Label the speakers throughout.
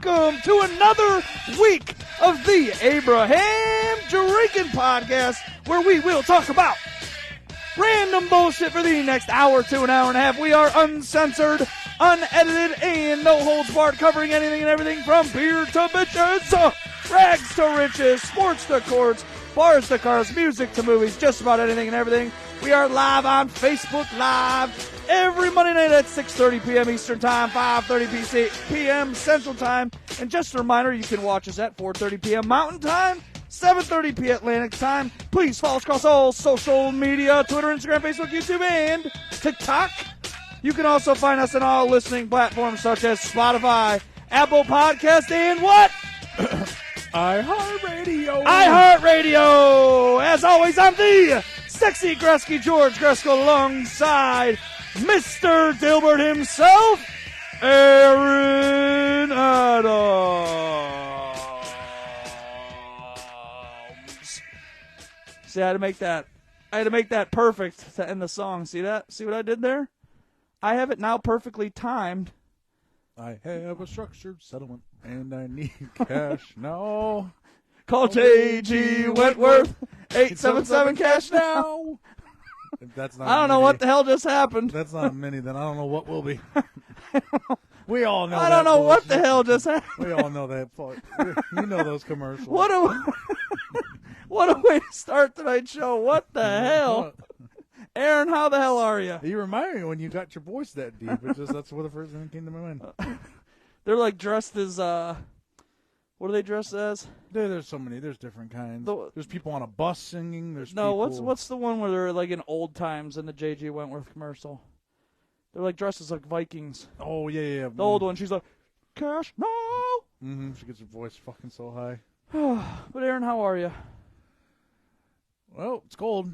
Speaker 1: welcome to another week of the Abraham Drinking Podcast, where we will talk about random bullshit for the next hour to an hour and a half. We are uncensored, unedited, and no holds barred, covering anything and everything from beer to bitches, rags to riches, sports to courts, bars to cars, music to movies, just about anything and everything. We are live on Facebook Live every Monday night at 6:30 p.m. Eastern Time, 5:30 p.m. Central Time. And just a reminder, you can watch us at 4:30 p.m. Mountain Time, 7:30 p.m. Atlantic Time. Please follow us across all social media, Twitter, Instagram, Facebook, YouTube, and TikTok. You can also find us on all listening platforms such as Spotify, Apple Podcast, and what?
Speaker 2: iHeartRadio.
Speaker 1: iHeartRadio. As always, I'm the sexy Gresky George Gresko alongside Mr. Dilbert himself, Aaron Adams. See, I had to make that perfect to end the song. See that? See what I did there? I have it now perfectly timed.
Speaker 2: I have a structured settlement, and I need cash now.
Speaker 1: Call J.G. Wentworth, 877 cash now.
Speaker 2: If that's not
Speaker 1: I don't know what the hell just happened.
Speaker 2: That's not a mini, then I don't know what will be. We all know
Speaker 1: I don't know what the hell just happened.
Speaker 2: We all know that. You know those commercials.
Speaker 1: What a way to start tonight's show. What the hell? Aaron, how the hell are you?
Speaker 2: You remind me when you got your voice that deep. That's what the first thing that came to my mind.
Speaker 1: They're like dressed as, what are they dressed as?
Speaker 2: There's so many. There's different kinds. There's people on a bus singing.
Speaker 1: What's the one where they're like in old times in the J.G. Wentworth commercial? They're like dressed as like Vikings.
Speaker 2: Oh, yeah.
Speaker 1: The old one. She's like, cash, no!
Speaker 2: Mm-hmm. She gets her voice fucking so high.
Speaker 1: But Aaron, how are you?
Speaker 2: Well, it's cold.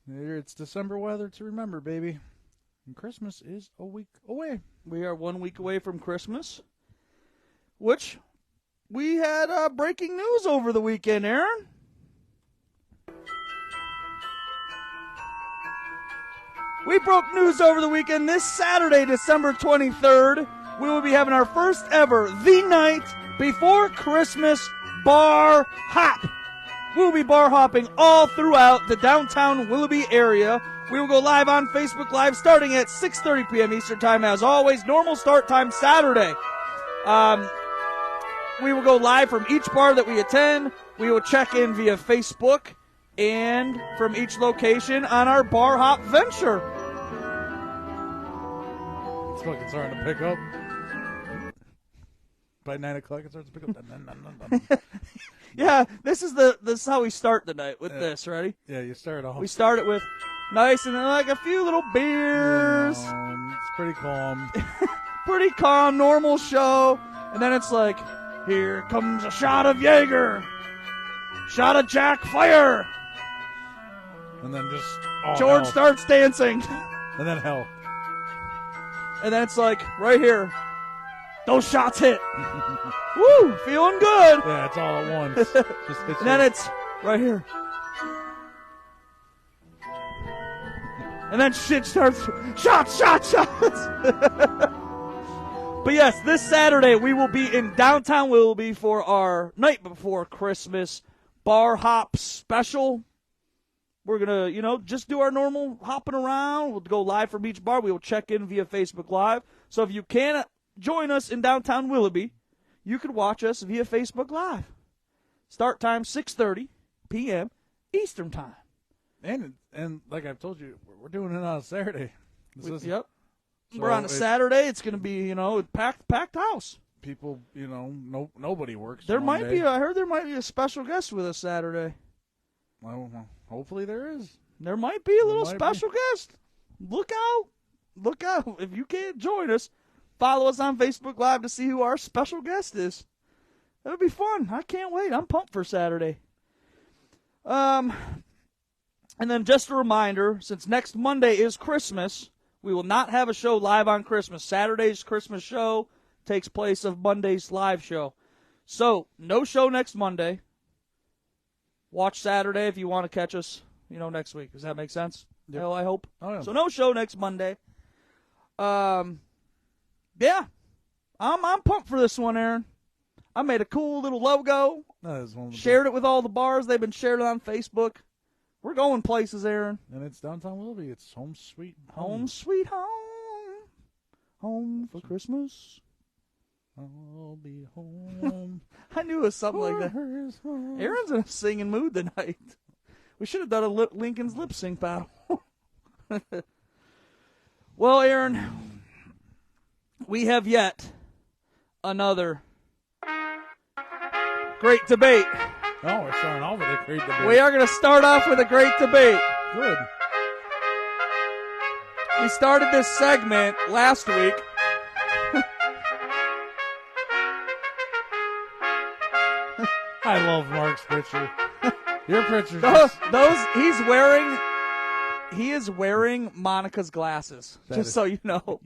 Speaker 2: It's December weather to remember, baby. And Christmas is a week away.
Speaker 1: We are 1 week away from Christmas, which we had breaking news over the weekend, Aaron. We broke news over the weekend. This Saturday, December 23rd, we will be having our first ever The Night Before Christmas Bar Hop. We will be bar hopping all throughout the downtown Willoughby area. We will go live on Facebook Live starting at 6:30 p.m. Eastern Time. As always, normal start time Saturday. We will go live from each bar that we attend. We will check in via Facebook and from each location on our bar hop venture.
Speaker 2: It's fucking starting to pick up. By 9 o'clock, it starts to pick up.
Speaker 1: Yeah, this is how we start the night with this. Ready?
Speaker 2: Yeah, you start off.
Speaker 1: We start it with nice and then like a few little beers.
Speaker 2: It's pretty calm.
Speaker 1: Pretty calm, normal show. And then it's like, here comes a shot of Jaeger. Shot of Jack Fire.
Speaker 2: And then just
Speaker 1: George
Speaker 2: hell.
Speaker 1: starts dancing.
Speaker 2: And then hell.
Speaker 1: And then it's like, right here. Those shots hit. Woo, feeling good.
Speaker 2: Yeah, it's all at once.
Speaker 1: And then it's right here. And then shit starts. Shots. But yes, this Saturday we will be in downtown Willoughby for our night before Christmas bar hop special. We're going to, just do our normal hopping around. We'll go live from each bar. We will check in via Facebook Live. So if you can't join us in downtown Willoughby, you can watch us via Facebook Live. Start time 6:30 p.m. Eastern Time.
Speaker 2: And like I've told you, we're doing it on a Saturday.
Speaker 1: Yep. So we're on a Saturday. It's going to be, packed house.
Speaker 2: People, nobody works.
Speaker 1: I heard there might be a special guest with us Saturday.
Speaker 2: Well, hopefully there is.
Speaker 1: There might be a little special guest. Look out. If you can't join us, follow us on Facebook Live to see who our special guest is. That'll be fun. I can't wait. I'm pumped for Saturday. And then just a reminder, since next Monday is Christmas, we will not have a show live on Christmas. Saturday's Christmas show takes place of Monday's live show. So, no show next Monday. Watch Saturday if you want to catch us, next week. Does that make sense?
Speaker 2: Yep.
Speaker 1: I hope.
Speaker 2: Oh, yeah.
Speaker 1: So no show next Monday. Yeah. I'm pumped for this one, Aaron. I made a cool little logo.
Speaker 2: That is one of the
Speaker 1: Shared it with all the bars. They've been sharing it on Facebook. We're going places, Aaron.
Speaker 2: And it's downtown Willoughby. It's home sweet home.
Speaker 1: Home sweet home. Home for Christmas.
Speaker 2: I'll be home.
Speaker 1: I knew it was something like that. Aaron's in a singing mood tonight. We should have done a Lincoln's lip sync battle. Well, Aaron, we have yet another great debate.
Speaker 2: Oh, we're starting off with a great debate.
Speaker 1: We are going to start off with a great debate.
Speaker 2: Good.
Speaker 1: We started this segment last week.
Speaker 2: I love Mark's picture. Your picture.
Speaker 1: He is wearing Monica's glasses,
Speaker 2: That
Speaker 1: just
Speaker 2: is-
Speaker 1: so you know.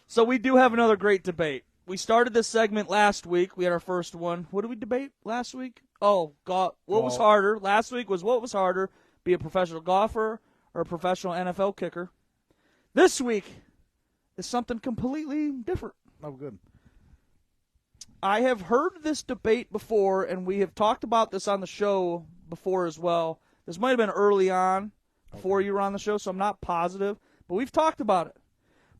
Speaker 1: So we do have another great debate. We started this segment last week. We had our first one. What did we debate last week? Oh, God. What was harder? Last week was what was harder, be a professional golfer or a professional NFL kicker. This week is something completely different.
Speaker 2: Oh, good.
Speaker 1: I have heard this debate before, and we have talked about this on the show before as well. This might have been early on, before you were on the show, so I'm not positive. But we've talked about it.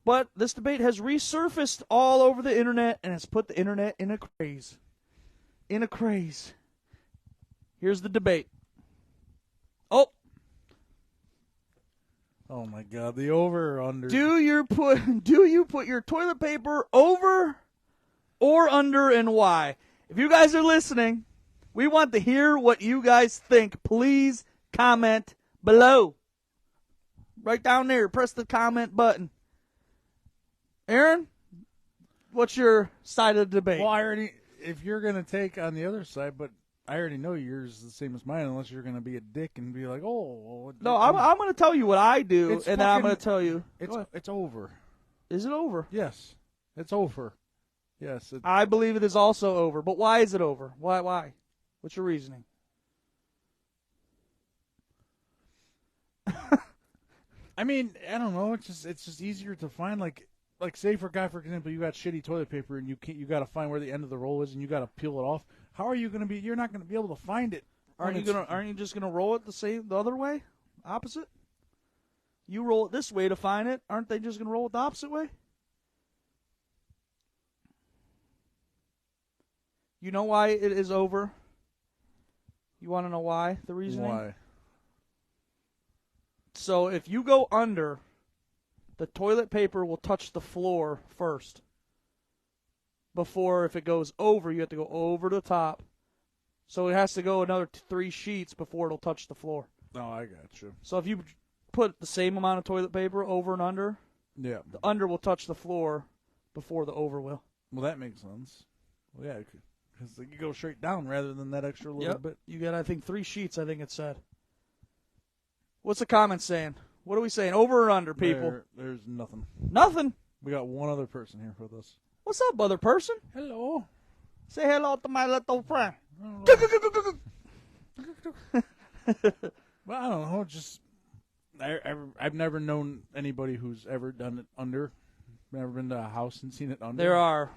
Speaker 1: But this debate has resurfaced all over the internet, and has put the internet in a craze. In a craze. Here's the debate. Oh.
Speaker 2: Oh, my God. The over or under?
Speaker 1: Do you put your toilet paper over or under, and why? If you guys are listening, we want to hear what you guys think. Please comment below. Right down there. Press the comment button. Aaron, what's your side of the debate?
Speaker 2: Well, if you're going to take on the other side, but I already know yours is the same as mine, unless you're going to be a dick and be like, oh.
Speaker 1: No, I'm going to tell you what I do, and then I'm going to tell you.
Speaker 2: It's over.
Speaker 1: Is it over?
Speaker 2: Yes. It's over. Yes.
Speaker 1: I believe it is also over. But why is it over? Why? What's your reasoning?
Speaker 2: I mean, I don't know. It's just easier to find. Like say for example, you got shitty toilet paper and you got to find where the end of the roll is and you got to peel it off. How are you going to be? You're not going to be able to find it.
Speaker 1: Aren't you just gonna roll it the other way, opposite? You roll it this way to find it. Aren't they just gonna roll it the opposite way? You know why it is over? You want to know why? The reasoning?
Speaker 2: Why?
Speaker 1: So if you go under, the toilet paper will touch the floor first. Before, if it goes over, you have to go over the top. So it has to go another 3 sheets before it'll touch the floor.
Speaker 2: Oh, I got you.
Speaker 1: So if you put the same amount of toilet paper over and under,
Speaker 2: yeah,
Speaker 1: the under will touch the floor before the over will.
Speaker 2: Well, that makes sense. Well, yeah, because you go straight down rather than that extra little bit.
Speaker 1: You got, I think, 3 sheets, I think it said. What's the comment saying? What are we saying? Over or under, people?
Speaker 2: There's nothing.
Speaker 1: Nothing?
Speaker 2: We got one other person here with us.
Speaker 1: What's up, other person?
Speaker 2: Hello.
Speaker 1: Say hello to my little friend.
Speaker 2: Well, I don't know. Just I've never known anybody who's ever done it under. Never been to a house and seen it under.
Speaker 1: There are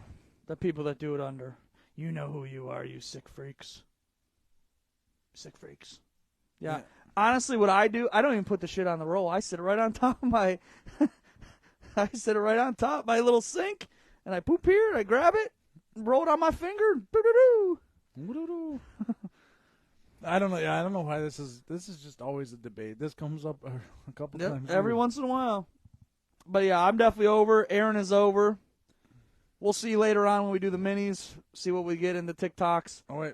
Speaker 1: the people that do it under. You know who you are, you sick freaks. Sick freaks. Yeah. Honestly, what I do, I don't even put the shit on the roll. I sit it right on top of my my little sink, and I poop here, and I grab it, and roll it on my finger, doo-doo-doo.
Speaker 2: I don't know. I don't know why this is just always a debate. This comes up a couple times
Speaker 1: every once in a while. But yeah, I'm definitely over. Aaron is over. We'll see you later on when we do the minis. See what we get in the TikToks.
Speaker 2: Oh wait.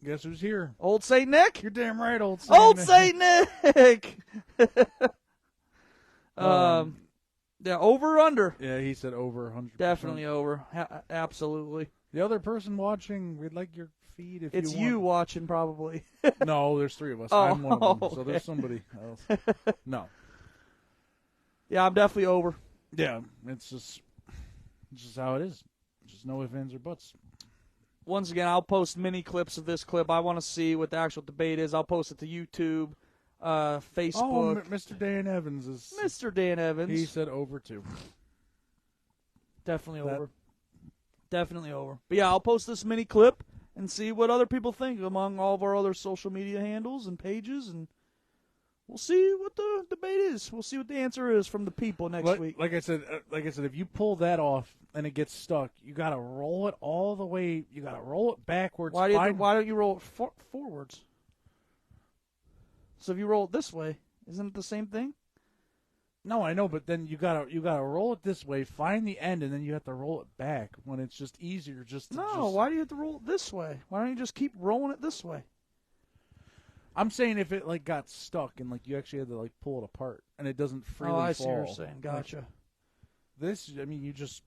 Speaker 2: Guess who's here?
Speaker 1: Old Saint Nick?
Speaker 2: You're damn right, Old Saint Nick.
Speaker 1: Old Saint Nick! Yeah, over or under?
Speaker 2: Yeah, he said over 100%.
Speaker 1: Definitely over. Absolutely.
Speaker 2: The other person watching, we'd like your feed if
Speaker 1: it's
Speaker 2: you want.
Speaker 1: you watching, probably.
Speaker 2: No, there's 3 of us.
Speaker 1: Oh,
Speaker 2: I'm one of them, so
Speaker 1: okay.
Speaker 2: there's somebody else. No.
Speaker 1: Yeah, I'm definitely over.
Speaker 2: Yeah, it's just how it is. Just no ifs, ands, or buts.
Speaker 1: Once again, I'll post mini clips of this clip. I want to see what the actual debate is. I'll post it to YouTube, Facebook.
Speaker 2: Oh, Mr. Dan Evans is...
Speaker 1: Mr. Dan Evans.
Speaker 2: He said over 2.
Speaker 1: Definitely over. Definitely over. But yeah, I'll post this mini clip and see what other people think among all of our other social media handles and pages, and we'll see what the debate is. We'll see what the answer is from the people next week.
Speaker 2: Like I said, if you pull that off and it gets stuck, you got to roll it all the way. You got to roll it backwards.
Speaker 1: Why don't you roll it forwards? So if you roll it this way, isn't it the same thing?
Speaker 2: No, I know, but then you gotta roll it this way, find the end, and then you have to roll it back when it's just easier just to
Speaker 1: why do you have to roll it this way? Why don't you just keep rolling it this way?
Speaker 2: I'm saying if it like got stuck and like you actually had to like pull it apart and it doesn't freely fall.
Speaker 1: I see what you're saying. Gotcha.
Speaker 2: Like, this, I mean, you just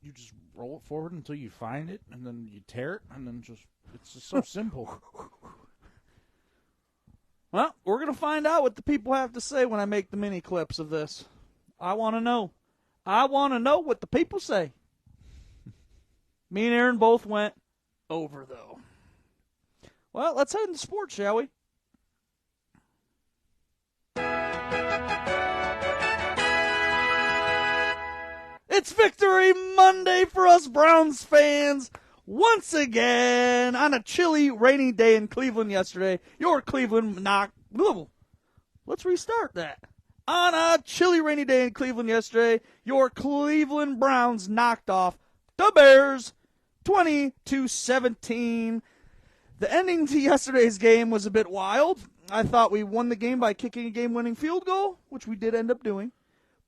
Speaker 2: roll it forward until you find it, and then you tear it, and then it's just so simple.
Speaker 1: Well, we're gonna find out what the people have to say when I make the mini clips of this. I want to know. I want to know what the people say. Me and Aaron both went over, though. Well, let's head into sports, shall we? It's Victory Monday for us Browns fans. Once again, on a chilly, rainy day in Cleveland yesterday, your Cleveland knocked... Let's restart that. On a chilly, rainy day in Cleveland yesterday, your Cleveland Browns knocked off the Bears 20-17. The ending to yesterday's game was a bit wild. I thought we won the game by kicking a game-winning field goal, which we did end up doing.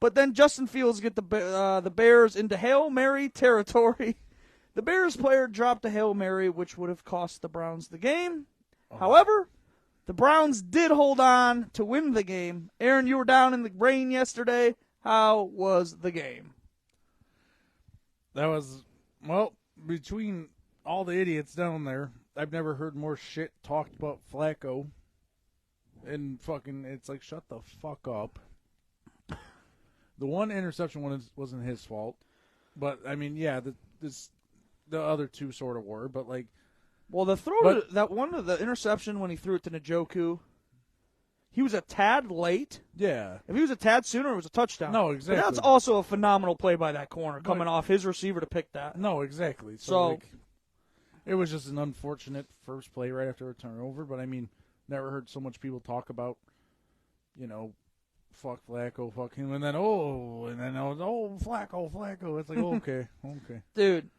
Speaker 1: But then Justin Fields get the Bears into Hail Mary territory. The Bears player dropped a Hail Mary, which would have cost the Browns the game. However, the Browns did hold on to win the game. Aaron, you were down in the rain yesterday. How was the game?
Speaker 2: That was, well, between all the idiots down there, I've never heard more shit talked about Flacco. And fucking, it's like, shut the fuck up. The one interception wasn't his fault. But, I mean, yeah, the other two sort of were, but like, well,
Speaker 1: the interception when he threw it to Njoku, he was a tad late.
Speaker 2: Yeah.
Speaker 1: If he was a tad sooner, it was a touchdown.
Speaker 2: No, exactly.
Speaker 1: But that's also a phenomenal play by that corner, coming off his receiver to pick that.
Speaker 2: No, exactly. So like, it was just an unfortunate first play right after a turnover, but I mean, never heard so much people talk about, fuck Flacco, fuck him, and then Flacco. It's like, okay.
Speaker 1: Dude,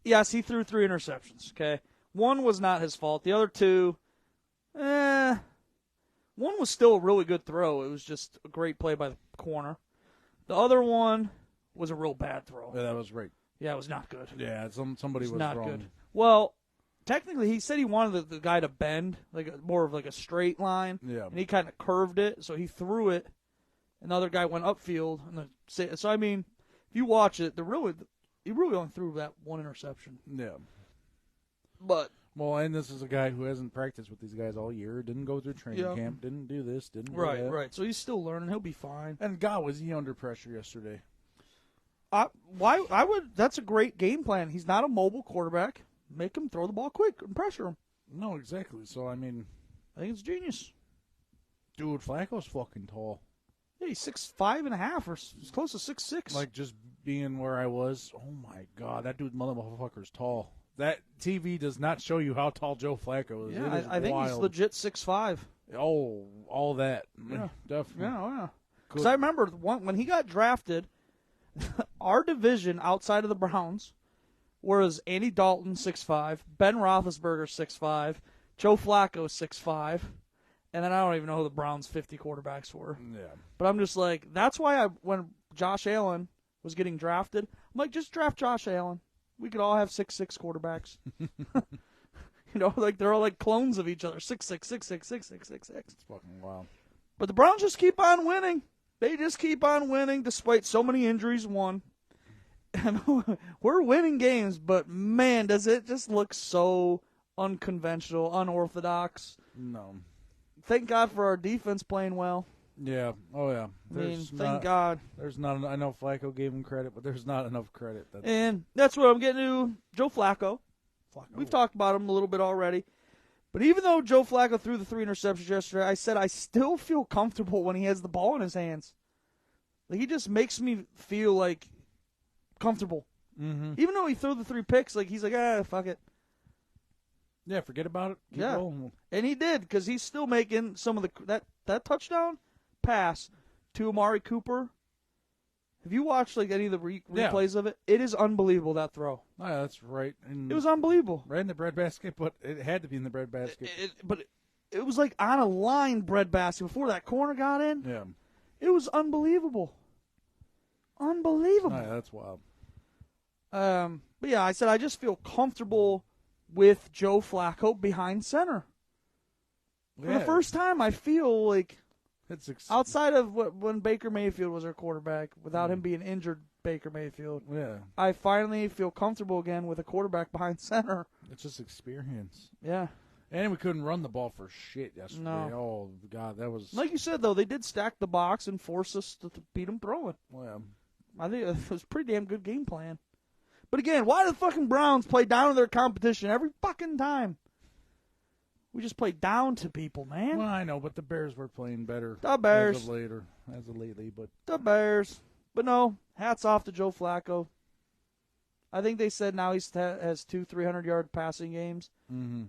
Speaker 1: yes, he threw 3 interceptions, okay? One was not his fault. The other 2, one was still a really good throw. It was just a great play by the corner. The other one was a real bad throw.
Speaker 2: Yeah, that was right.
Speaker 1: Yeah, it was not good.
Speaker 2: Yeah, somebody was
Speaker 1: not
Speaker 2: wrong.
Speaker 1: Good. Well, technically, he said he wanted the guy to bend, more of a straight line.
Speaker 2: Yeah.
Speaker 1: And he kind of curved it, so he threw it. Another guy went upfield. So, I mean, if you watch it, he really only threw that one interception.
Speaker 2: Yeah.
Speaker 1: But
Speaker 2: and this is a guy who hasn't practiced with these guys all year, didn't go through training camp, didn't do this, didn't do that.
Speaker 1: Right. So he's still learning. He'll be fine.
Speaker 2: And God, was he under pressure yesterday?
Speaker 1: That's a great game plan. He's not a mobile quarterback. Make him throw the ball quick and pressure him.
Speaker 2: No, exactly. So, I mean,
Speaker 1: I think it's genius.
Speaker 2: Dude, Flacco's fucking tall.
Speaker 1: Yeah, he's 6'5.5", or he's close to 6'6".
Speaker 2: Like, just being where I was, oh my God, that dude motherfucker's tall. That TV does not show you how tall Joe Flacco is.
Speaker 1: Yeah, I think he's legit 6'5".
Speaker 2: Oh, all that.
Speaker 1: Yeah.
Speaker 2: Definitely.
Speaker 1: Yeah. Because I remember when he got drafted, our division outside of the Browns was Andy Dalton 6'5", Ben Roethlisberger 6'5", Joe Flacco 6'5", and then I don't even know who the Browns' 50 quarterbacks were.
Speaker 2: Yeah.
Speaker 1: But I'm just like, that's why when Josh Allen was getting drafted, I'm like, just draft Josh Allen. We could all have 6'6" quarterbacks. They're all like clones of each other. 6'6", 6'6", 6'6", 6'6".
Speaker 2: It's fucking wild.
Speaker 1: But the Browns just keep on winning. They just keep on winning despite so many injuries. And we're winning games, but man, does it just look so unconventional, unorthodox.
Speaker 2: No.
Speaker 1: Thank God for our defense playing well.
Speaker 2: Yeah. Oh, yeah.
Speaker 1: Thank God.
Speaker 2: There's not. I know Flacco gave him credit, but there's not enough credit.
Speaker 1: And that's what I'm getting to. Joe Flacco. We've talked about him a little bit already. But even though Joe Flacco threw the 3 interceptions yesterday, I said I still feel comfortable when he has the ball in his hands. He just makes me feel comfortable.
Speaker 2: Mm-hmm.
Speaker 1: Even though he threw the 3 picks, like he's like, fuck it.
Speaker 2: Yeah, forget about it. Keep rolling.
Speaker 1: And he did, because he's still making some of that touchdown pass to Amari Cooper. Have you watched like any of the replays of it? It is unbelievable, that throw.
Speaker 2: Oh, yeah, that's right. And
Speaker 1: it was unbelievable.
Speaker 2: Right in the breadbasket, but it had to be in the breadbasket.
Speaker 1: But it was like on a line breadbasket before that corner got in.
Speaker 2: Yeah.
Speaker 1: It was unbelievable. Unbelievable.
Speaker 2: Oh, yeah, that's wild.
Speaker 1: But yeah, I said I just feel comfortable with Joe Flacco behind center. For the first time, I feel like outside of when Baker Mayfield was our quarterback, without him being injured, Baker Mayfield.
Speaker 2: Yeah.
Speaker 1: I finally feel comfortable again with a quarterback behind center.
Speaker 2: It's just experience.
Speaker 1: Yeah.
Speaker 2: And we couldn't run the ball for shit yesterday.
Speaker 1: No.
Speaker 2: Oh, God, that was...
Speaker 1: Like you said, though, they did stack the box and force us to beat them throwing.
Speaker 2: Well,
Speaker 1: I think it was a pretty damn good game plan. But again, why do the fucking Browns play down to their competition every fucking time? We just play down to people, man.
Speaker 2: Well, I know, but the Bears were playing better.
Speaker 1: The Bears.
Speaker 2: As of lately, but...
Speaker 1: The Bears. But no, hats off to Joe Flacco. I think they said now he has 2 300-yard passing games.
Speaker 2: Mm-hmm.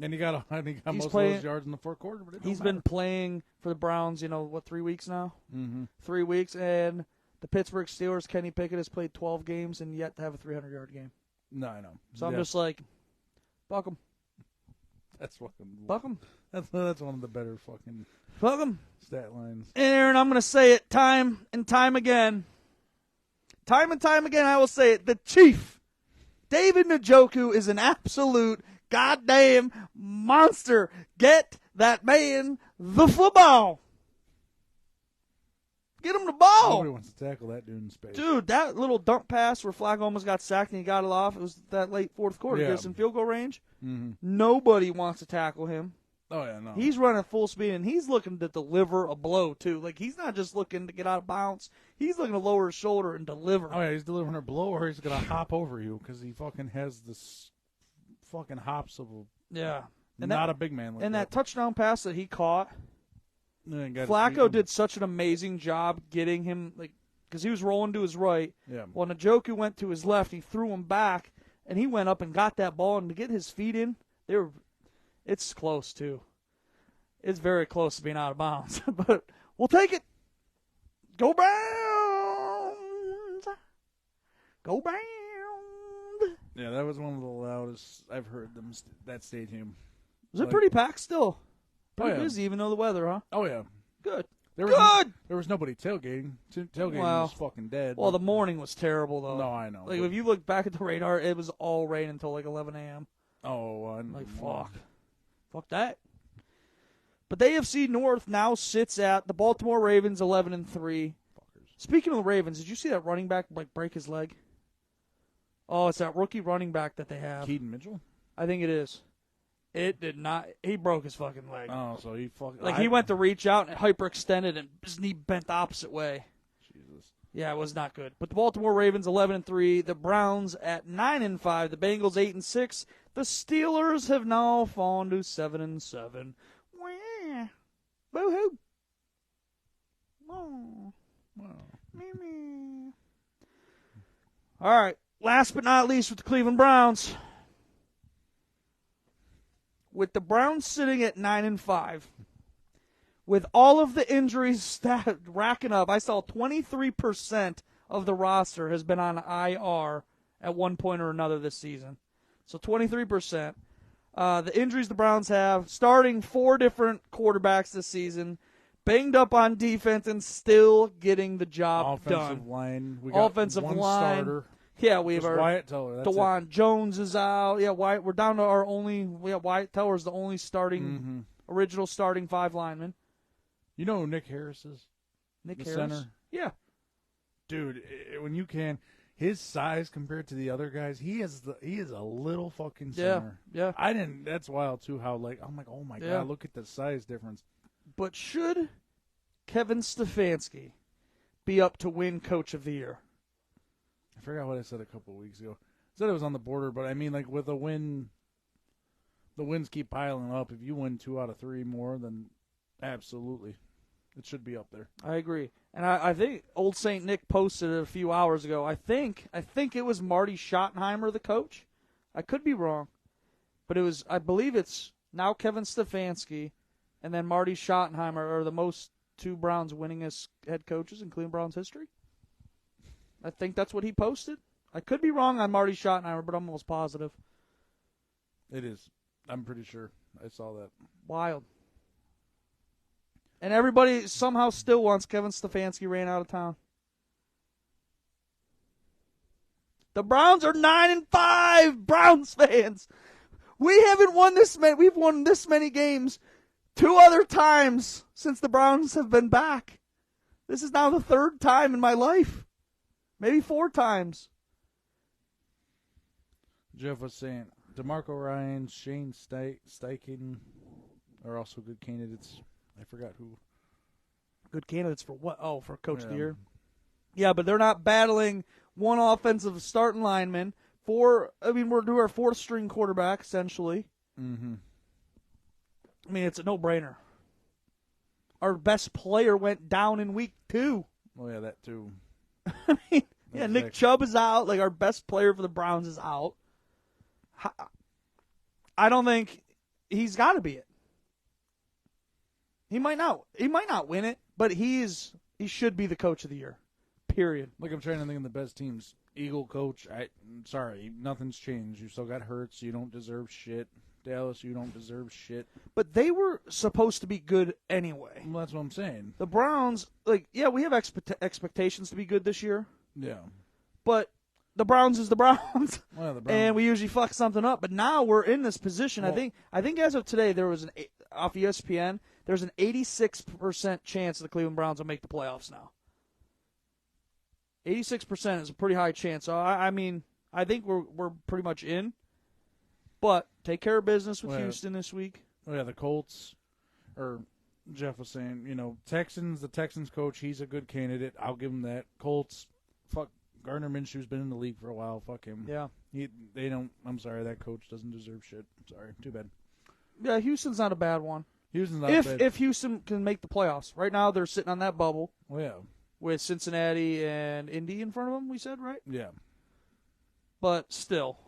Speaker 2: And he got most of those yards in the fourth quarter. But
Speaker 1: he's been playing for the Browns, 3 weeks now?
Speaker 2: Mm-hmm.
Speaker 1: 3 weeks, and the Pittsburgh Steelers, Kenny Pickett, has played 12 games and yet to have a 300-yard game.
Speaker 2: No, I know.
Speaker 1: So I'm just like, fuck him.
Speaker 2: That's fucking...
Speaker 1: Fuck him.
Speaker 2: That's one of the better fucking...
Speaker 1: Fuck him.
Speaker 2: Stat lines.
Speaker 1: And Aaron, I'm going to say it time and time again. Time and time again, I will say it. The Chief, David Njoku, is an absolute goddamn monster. Get that man the football. Get him the ball.
Speaker 2: Nobody wants to tackle that dude in space.
Speaker 1: Dude, that little dump pass where Flacco almost got sacked and he got it off, it was that late fourth quarter.
Speaker 2: Yeah.
Speaker 1: Just in field goal range.
Speaker 2: Mm-hmm.
Speaker 1: Nobody wants to tackle him.
Speaker 2: Oh, yeah, no.
Speaker 1: He's running full speed, and he's looking to deliver a blow, too. Like, he's not just looking to get out of bounds. He's looking to lower his shoulder and deliver.
Speaker 2: Oh, yeah, he's delivering a blow, or he's going to hop over you because he fucking has this fucking hops of a...
Speaker 1: Yeah. And
Speaker 2: not a big man like that.
Speaker 1: And that touchdown pass that he caught,
Speaker 2: Flacco
Speaker 1: Flacco did such an amazing job getting him, like, because he was rolling to his right.
Speaker 2: Yeah.
Speaker 1: When Njoku went to his left, he threw him back, and he went up and got that ball. And to get his feet in, it's close, too. It's very close to being out of bounds. But we'll take it. Go Browns! Go Browns!
Speaker 2: Yeah, that was one of the loudest I've heard them that stadium.
Speaker 1: Was it pretty packed still? Pretty
Speaker 2: yeah.
Speaker 1: busy, even though the weather, huh?
Speaker 2: Oh, yeah.
Speaker 1: Good.
Speaker 2: There was nobody tailgating. Tailgating was fucking dead.
Speaker 1: Well, the morning was terrible, though.
Speaker 2: No, I know.
Speaker 1: Like, if you look back at the radar, it was all rain until, like, 11 a.m.
Speaker 2: Oh,
Speaker 1: like, fuck. Fuck that. But the AFC North now sits at the Baltimore Ravens 11-3. Fuckers. Speaking of the Ravens, did you see that running back break his leg? Oh, it's that rookie running back that they have.
Speaker 2: Keaton Mitchell?
Speaker 1: I think it is. It did not. He broke his fucking leg.
Speaker 2: Oh, so he fucking...
Speaker 1: He went to reach out and hyperextended and his knee bent the opposite way.
Speaker 2: Jesus.
Speaker 1: Yeah, it was not good. But the Baltimore Ravens 11-3, the Browns at 9-5, the Bengals 8-6. The Steelers have now fallen to 7-7. Wah. Boo-hoo. Oh. All right. Last but not least with the Cleveland Browns. With the Browns sitting at 9-5, with all of the injuries racking up, I saw 23% of the roster has been on IR at one point or another this season. So 23%. The injuries the Browns have, starting 4 different quarterbacks this season, banged up on defense and still getting the job done.
Speaker 2: Offensive line. We got
Speaker 1: Offensive
Speaker 2: one
Speaker 1: line.
Speaker 2: starter.
Speaker 1: Yeah, we have our
Speaker 2: Wyatt Teller. That's
Speaker 1: DeJuan Jones is out. Yeah, we're down to our only. Yeah, Wyatt Teller is the only starting, original starting 5 lineman.
Speaker 2: You know who Nick Harris is?
Speaker 1: Nick
Speaker 2: the
Speaker 1: Harris.
Speaker 2: Center.
Speaker 1: Yeah,
Speaker 2: dude. When you can, his size compared to the other guys, he is a little fucking center.
Speaker 1: Yeah.
Speaker 2: That's wild too. How I'm like, oh my god, look at the size difference.
Speaker 1: But should Kevin Stefanski be up to win Coach of the Year?
Speaker 2: I forgot what I said a couple of weeks ago. I said it was on the border, but I mean, like, with a win, the wins keep piling up. If you win 2 out of 3 more, then absolutely. It should be up there.
Speaker 1: I agree. And I think Old St. Nick posted it a few hours ago. I think it was Marty Schottenheimer, the coach. I could be wrong. But I believe it's now Kevin Stefanski and then Marty Schottenheimer are the most two Browns winningest head coaches in Cleveland Browns history. I think that's what he posted. I could be wrong on Marty Schottenheimer, but I'm almost positive.
Speaker 2: It is. I'm pretty sure. I saw that.
Speaker 1: Wild. And everybody somehow still wants Kevin Stefanski ran out of town. The Browns are 9-5, Browns fans. We haven't won this many. We've won this many games 2 other times since the Browns have been back. This is now the 3rd time in my life. Maybe 4 times.
Speaker 2: Jeff was saying DeMarco Ryan, Shane Steichen are also good candidates. I forgot who.
Speaker 1: Good candidates for what? Oh, for Coach of the Year. Yeah, but they're not battling one offensive starting lineman. We're doing our 4th-string quarterback, essentially.
Speaker 2: Mm-hmm.
Speaker 1: I mean, it's a no-brainer. Our best player went down in week 2.
Speaker 2: Oh, yeah, that too.
Speaker 1: I mean, yeah, Nick Chubb is out. Like, our best player for the Browns is out. I don't think he's got to be it. He might not win it, but he should be the Coach of the Year. Period.
Speaker 2: Like, I'm trying to think of the best teams. Eagle coach, sorry, nothing's changed. You still got Hurts. You don't deserve shit. Dallas, you don't deserve shit.
Speaker 1: But they were supposed to be good anyway.
Speaker 2: Well, that's what I'm saying.
Speaker 1: The Browns, we have expectations to be good this year.
Speaker 2: Yeah.
Speaker 1: But the Browns is the Browns.
Speaker 2: Well, the Browns.
Speaker 1: And we usually fuck something up. But now we're in this position. Well, I think as of today, there was off ESPN, there's an 86% chance the Cleveland Browns will make the playoffs now. 86% is a pretty high chance. So I think we're pretty much in. But take care of business with Houston this week.
Speaker 2: Oh yeah, the Colts. Or Jeff was saying, Texans. The Texans coach, he's a good candidate. I'll give him that. Colts. Fuck, Gardner Minshew's been in the league for a while. Fuck him.
Speaker 1: Yeah.
Speaker 2: They don't. I'm sorry, that coach doesn't deserve shit. Sorry, too bad.
Speaker 1: Yeah, Houston's not a bad one.
Speaker 2: Houston's not bad.
Speaker 1: If Houston can make the playoffs, right now they're sitting on that bubble.
Speaker 2: Oh yeah.
Speaker 1: With Cincinnati and Indy in front of them, we said, right?
Speaker 2: Yeah.
Speaker 1: But still,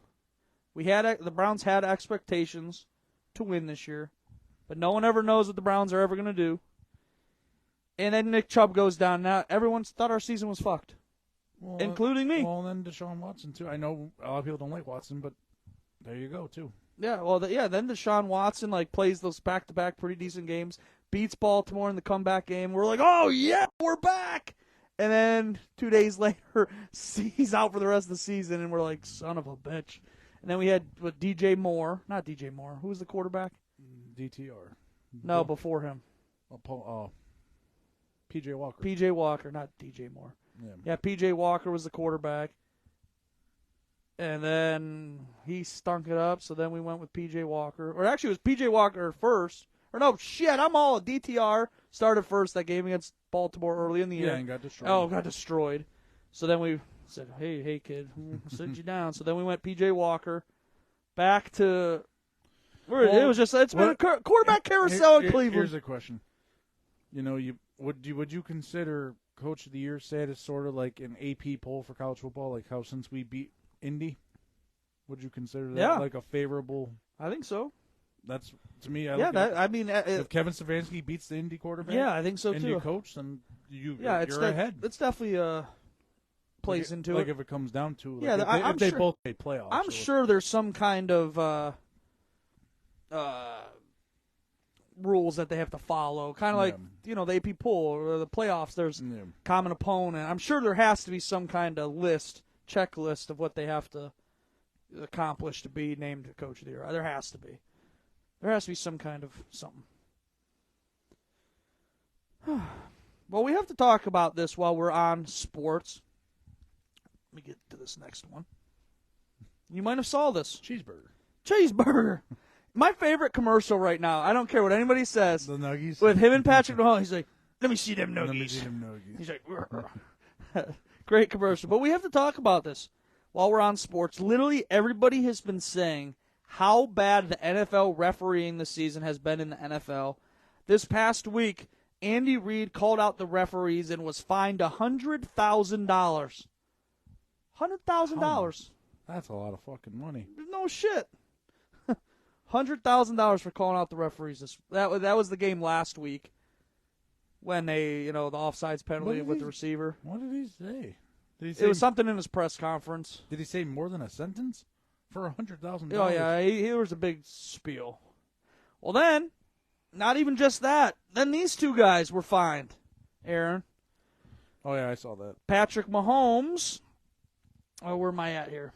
Speaker 1: the Browns had expectations to win this year, but no one ever knows what the Browns are ever going to do. And then Nick Chubb goes down. Now everyone thought our season was fucked, including me.
Speaker 2: Well, and then Deshaun Watson too. I know a lot of people don't like Watson, but there you go too.
Speaker 1: Yeah. Well, then Deshaun Watson plays those back-to-back pretty decent games, beats Baltimore in the comeback game. We're like, oh yeah, we're back. And then 2 days later, he's out for the rest of the season, and we're like, son of a bitch. And then we had DJ Moore. Not DJ Moore. Who was the quarterback?
Speaker 2: DTR.
Speaker 1: No, before him.
Speaker 2: P.J. Walker.
Speaker 1: P.J. Walker, not DJ Moore. Yeah, P.J. Walker was the quarterback. And then he stunk it up, so then we went with P.J. Walker. Or actually, it was P.J. Walker first. Or no, shit, I'm all DTR. Started first that game against Baltimore early in the year.
Speaker 2: Yeah, and got destroyed.
Speaker 1: Oh, got destroyed. So then we said, hey, kid, we'll sit you down. So then we went P.J. Walker back to it was just it's been a quarterback carousel in Cleveland.
Speaker 2: Here's a question. Would you consider Coach of the Year status sort of like an AP poll for college football, like how since we beat Indy? Would you consider that like a favorable?
Speaker 1: I think so.
Speaker 2: That's to me.
Speaker 1: If
Speaker 2: Kevin Stefanski beats the Indy quarterback,
Speaker 1: I think so
Speaker 2: and
Speaker 1: too.
Speaker 2: you coach, then you're ahead.
Speaker 1: It's definitely plays into it.
Speaker 2: Like if it comes down to
Speaker 1: if
Speaker 2: they both play playoffs.
Speaker 1: I'm sure there's some kind of rules that they have to follow, kind of like the AP poll or the playoffs. There's common opponent. I'm sure there has to be some kind of checklist of what they have to accomplish to be named Coach of the Year. There has to be. There has to be some kind of something. Well, we have to talk about this while we're on sports. Let me get to this next one. You might have saw this. Cheeseburger. My favorite commercial right now, I don't care what anybody says.
Speaker 2: The Nuggies?
Speaker 1: With him and Patrick Mahomes, he's like, let me see them Nuggies. He's like, great commercial. But we have to talk about this while we're on sports. Literally everybody has been saying how bad the NFL refereeing this season has been in the NFL. This past week, Andy Reid called out the referees and was fined $100,000. $100,000.
Speaker 2: That's a lot of fucking money.
Speaker 1: No shit. $100,000 for calling out the referees. That was the game last week when they, the offsides penalty with the receiver.
Speaker 2: What did he say? It
Speaker 1: was something in his press conference.
Speaker 2: Did he say more than a sentence for $100,000?
Speaker 1: Oh yeah, he was a big spiel. Well then, not even just that. Then these two guys were fined. Aaron.
Speaker 2: Oh yeah, I saw that.
Speaker 1: Patrick Mahomes. Oh, where am I at here?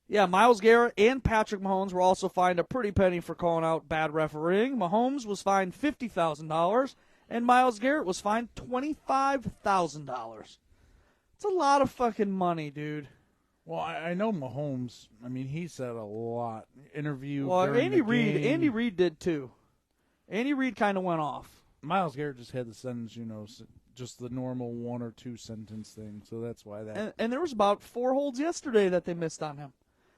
Speaker 1: Yeah, Myles Garrett and Patrick Mahomes were also fined a pretty penny for calling out bad refereeing. Mahomes was fined $50,000, and Myles Garrett was fined $25,000. It's a lot of fucking money, dude.
Speaker 2: Well, I know Mahomes. I mean, he said a lot. Interview.
Speaker 1: Well, Andy Reid did too. Andy Reid kind of went off.
Speaker 2: Myles Garrett just had the sentence, just the normal 1 or 2 sentence thing. So that's why that.
Speaker 1: And there was about 4 holds yesterday that they missed on him.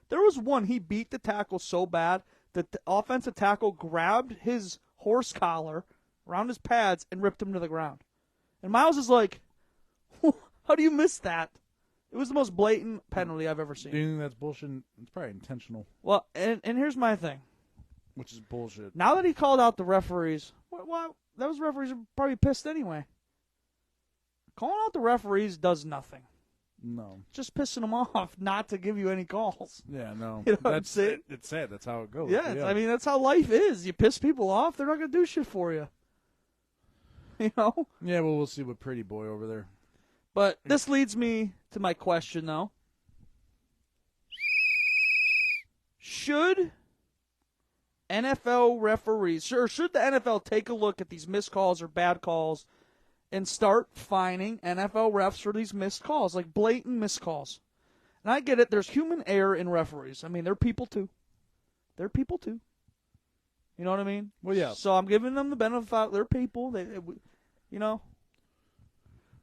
Speaker 1: There was one, he beat the tackle so bad that the offensive tackle grabbed his horse collar around his pads and ripped him to the ground. And Myles is like, how do you miss that? It was the most blatant penalty I've ever seen.
Speaker 2: Do you think that's bullshit? It's probably intentional.
Speaker 1: Well, and here's my thing.
Speaker 2: Which is bullshit.
Speaker 1: Now that he called out the referees, those referees are probably pissed anyway. Calling out the referees does nothing.
Speaker 2: No.
Speaker 1: Just pissing them off not to give you any calls.
Speaker 2: Yeah, no.
Speaker 1: You know what I'm saying?
Speaker 2: It's sad. That's how it goes.
Speaker 1: Yeah, I mean, that's how life is. You piss people off, they're not going to do shit for you. You know?
Speaker 2: Yeah, well, we'll see with Pretty Boy over there.
Speaker 1: But this leads me to my question, though. Should NFL referees, or should the NFL take a look at these missed calls or bad calls and start fining NFL refs for these missed calls, like blatant missed calls? And I get it, there's human error in referees. I mean, they're people too. They're people too. You know what I mean?
Speaker 2: Well, yeah.
Speaker 1: So I'm giving them the benefit. They're people.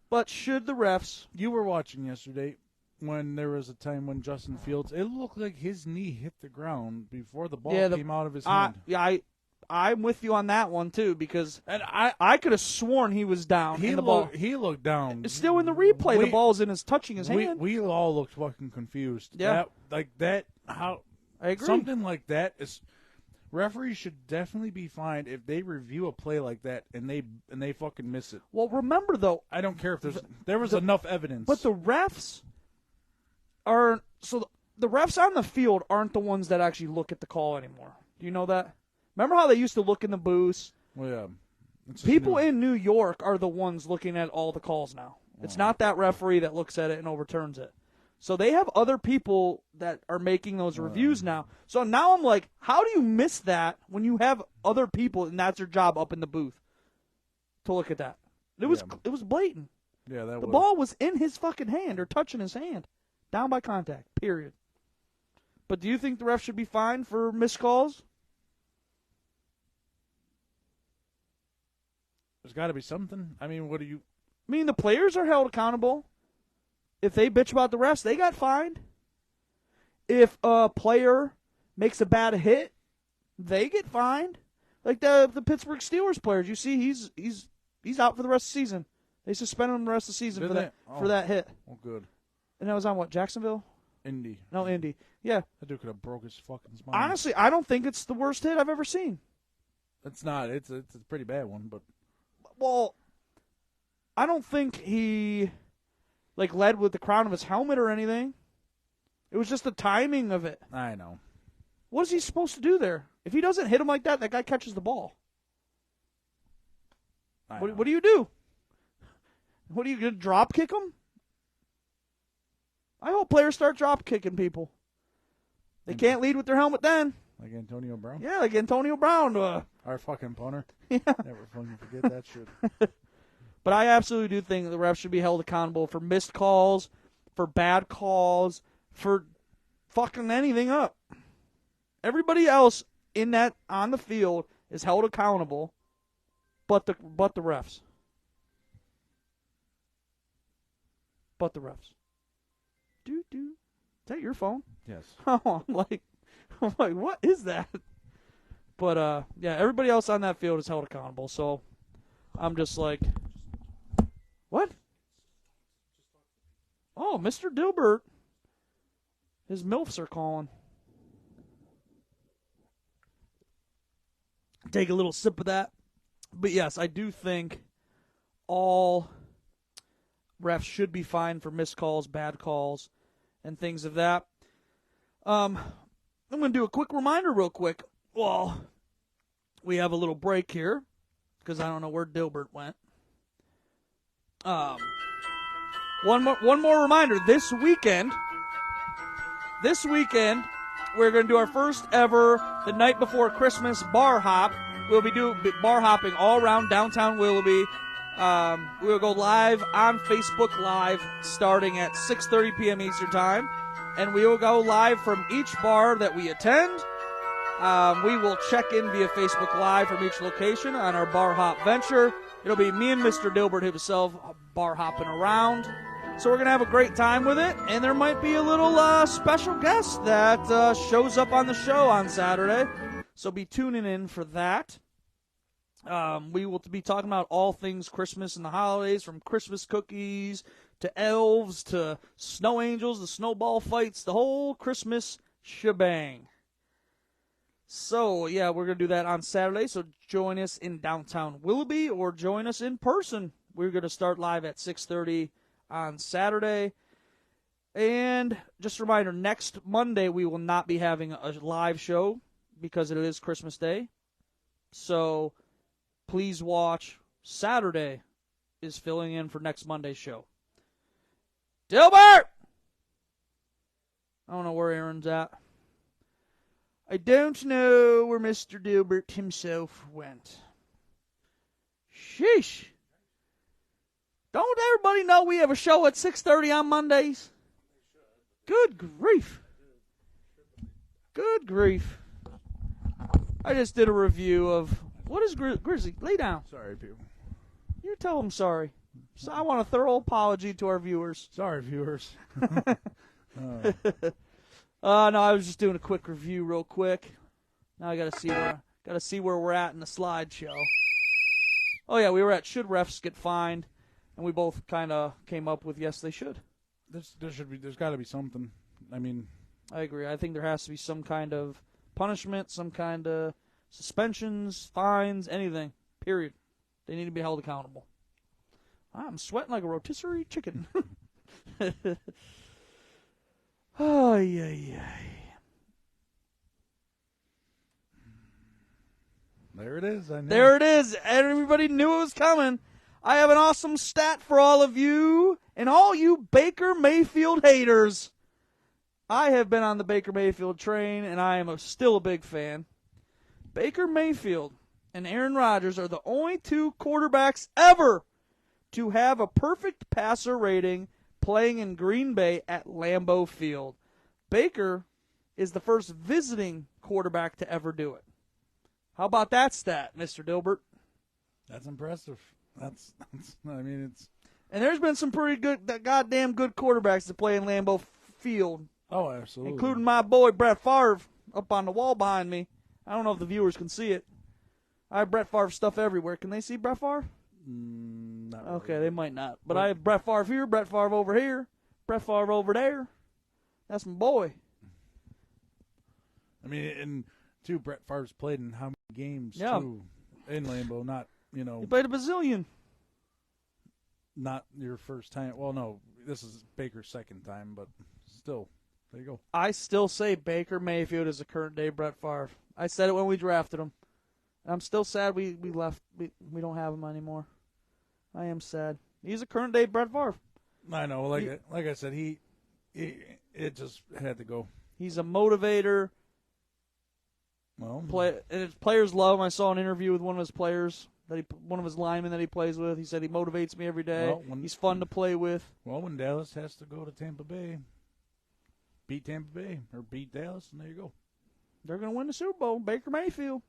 Speaker 1: But should the refs...
Speaker 2: You were watching yesterday when there was a time when Justin Fields, it looked like his knee hit the ground before the ball came out of his hand.
Speaker 1: I'm with you on that one, too, because I could have sworn he was down.
Speaker 2: He looked down.
Speaker 1: It's still in the replay. The ball's touching his hand.
Speaker 2: We all looked fucking confused.
Speaker 1: Yeah.
Speaker 2: I
Speaker 1: agree.
Speaker 2: Something like that is... Referees should definitely be fined if they review a play like that and they fucking miss it.
Speaker 1: Well, remember, though...
Speaker 2: I don't care if there was enough evidence.
Speaker 1: But the refs are... So the refs on the field aren't the ones that actually look at the call anymore. Do you know that? Remember how they used to look in the booths?
Speaker 2: Well, yeah.
Speaker 1: People in New York are the ones looking at all the calls now. It's not that referee that looks at it and overturns it. So they have other people that are making those reviews now. So now I'm like, how do you miss that when you have other people and that's their job up in the booth to look at that? It was blatant.
Speaker 2: Yeah,
Speaker 1: the ball was in his fucking hand or touching his hand. Down by contact, period. But do you think the ref should be fined for missed calls?
Speaker 2: There's got to be something. I mean,
Speaker 1: the players are held accountable. If they bitch about the refs, they got fined. If a player makes a bad hit, they get fined. Like the Pittsburgh Steelers players, you see, he's out for the rest of the season. They suspended him the rest of the season for that hit.
Speaker 2: Oh, good.
Speaker 1: And that was on what, Jacksonville?
Speaker 2: Indy.
Speaker 1: No, Indy. Yeah.
Speaker 2: That dude could have broke his fucking spine.
Speaker 1: Honestly, I don't think it's the worst hit I've ever seen.
Speaker 2: It's not. It's a pretty bad one, but.
Speaker 1: Well, I don't think he led with the crown of his helmet or anything. It was just the timing of it.
Speaker 2: I know.
Speaker 1: What is he supposed to do there? If he doesn't hit him like that, that guy catches the ball. What do you do? What are you going to drop kick him? I hope players start drop kicking people. They can't lead with their helmet then.
Speaker 2: Like Antonio Brown?
Speaker 1: Yeah, like Antonio Brown.
Speaker 2: Our fucking punter.
Speaker 1: Yeah.
Speaker 2: Never fucking forget that shit.
Speaker 1: But I absolutely do think the refs should be held accountable for missed calls, for bad calls, for fucking anything up. Everybody else on the field is held accountable, but the refs. But the refs. Is that your phone?
Speaker 2: Yes.
Speaker 1: Oh, I'm like, what is that? But yeah, everybody else on that field is held accountable. So I'm just like, what? Oh, Mr. Dilbert. His MILFs are calling. Take a little sip of that. But yes, I do think all refs should be fined for missed calls, bad calls, and things of that. I'm going to do a quick reminder real quick. Well, we have a little break here because I don't know where Dilbert went. One more reminder. This weekend, we're going to do our first ever, the night before Christmas, bar hop. We'll be doing bar hopping all around downtown Willoughby. We'll go live on Facebook Live starting at 6:30 p.m. Eastern Time. And we will go live from each bar that we attend. We will check in via Facebook Live from each location on our bar hop venture. It'll be me and Mr. Dilbert himself bar hopping around. So we're going to have a great time with it. And there might be a little special guest that shows up on the show on Saturday. So be tuning in for that. We will be talking about all things Christmas and the holidays, from Christmas cookies to elves to snow angels, the snowball fights, the whole Christmas shebang. So, yeah, we're going to do that on Saturday. So join us in downtown Willoughby or join us in person. We're going to start live at 6:30 on Saturday. And just a reminder, next Monday we will not be having a live show because it is Christmas Day. So please watch. Saturday is filling in for next Monday's show. Dilbert! I don't know where Aaron's at. I don't know where Mr. Dilbert himself went. Sheesh. Don't everybody know we have a show at 6:30 on Mondays? Good grief. Good grief. I just did a review of... What is Grizzly? Lay down.
Speaker 2: Sorry, people.
Speaker 1: You tell them sorry. So I want a thorough apology to our viewers.
Speaker 2: Sorry, viewers.
Speaker 1: No, I was just doing a quick review real quick. Now I got to see where we're at in the slideshow. Oh yeah, we were at should refs get fined, and we both kind of came up with yes, they should.
Speaker 2: There's got to be something. I mean,
Speaker 1: I agree. I think there has to be some kind of punishment, some kind of suspensions, fines, anything. Period. They need to be held accountable. I'm sweating like a rotisserie chicken. Oh, yeah.
Speaker 2: There it is. I know.
Speaker 1: There it is. Everybody knew it was coming. I have an awesome stat for all of you and all you Baker Mayfield haters. I have been on the Baker Mayfield train, and I am still a big fan. Baker Mayfield and Aaron Rodgers are the only two quarterbacks ever to have a perfect passer rating playing in Green Bay at Lambeau Field. Baker is the first visiting quarterback to ever do it. How about that stat, Mr. Dilbert?
Speaker 2: That's impressive. That's I mean, it's...
Speaker 1: And there's been some pretty good, goddamn good quarterbacks that play in Lambeau Field.
Speaker 2: Oh, absolutely.
Speaker 1: Including my boy Brett Favre up on the wall behind me. I don't know if the viewers can see it. I have Brett Favre stuff everywhere. Can they see Brett Favre?
Speaker 2: Not
Speaker 1: Okay,
Speaker 2: really.
Speaker 1: they might not. But I have Brett Favre here, Brett Favre over here, Brett Favre over there. That's my boy.
Speaker 2: I mean, and too, Brett Favre's played in how many games,
Speaker 1: Yeah.
Speaker 2: too, in Lambeau, not,
Speaker 1: He played a bazillion.
Speaker 2: not your first time. Well, no, this is Baker's second time, but still, there you go.
Speaker 1: I still say Baker Mayfield is a current-day Brett Favre. I said it when we drafted him. I'm still sad we left. We don't have him anymore. I am sad. He's a current-day Brett Favre.
Speaker 2: I know, like I said, he it just had to go.
Speaker 1: He's a motivator.
Speaker 2: Well,
Speaker 1: And his players love him. I saw an interview with one of his players, one of his linemen that he plays with. He said he motivates me every day.
Speaker 2: Well,
Speaker 1: He's fun to play with.
Speaker 2: Well, when Dallas has to go to Tampa Bay, beat Tampa Bay or beat Dallas, and there you go.
Speaker 1: They're going to win the Super Bowl. Baker Mayfield.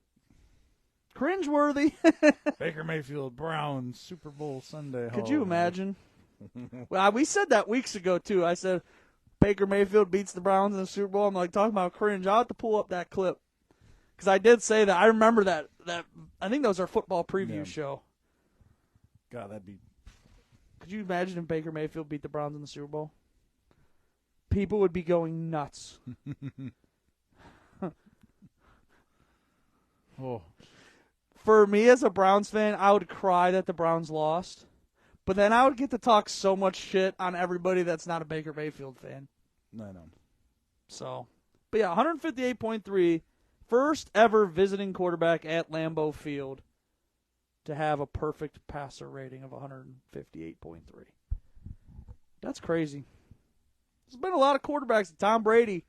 Speaker 1: Cringeworthy.
Speaker 2: Baker Mayfield, Browns, Super Bowl Sunday.
Speaker 1: Could you imagine? Well, we said that weeks ago, too. I said Baker Mayfield beats the Browns in the Super Bowl. I'm like, talking about cringe. I'll have to pull up that clip. Because I did say that. I remember that. I think that was our football preview show.
Speaker 2: God, that'd be...
Speaker 1: Could you imagine if Baker Mayfield beat the Browns in the Super Bowl? People would be going nuts.
Speaker 2: Oh.
Speaker 1: For me as a Browns fan, I would cry that the Browns lost. But then I would get to talk so much shit on everybody that's not a Baker Mayfield fan.
Speaker 2: I know.
Speaker 1: So, but yeah, 158.3, first ever visiting quarterback at Lambeau Field to have a perfect passer rating of 158.3. That's crazy. There's been a lot of quarterbacks. Tom Brady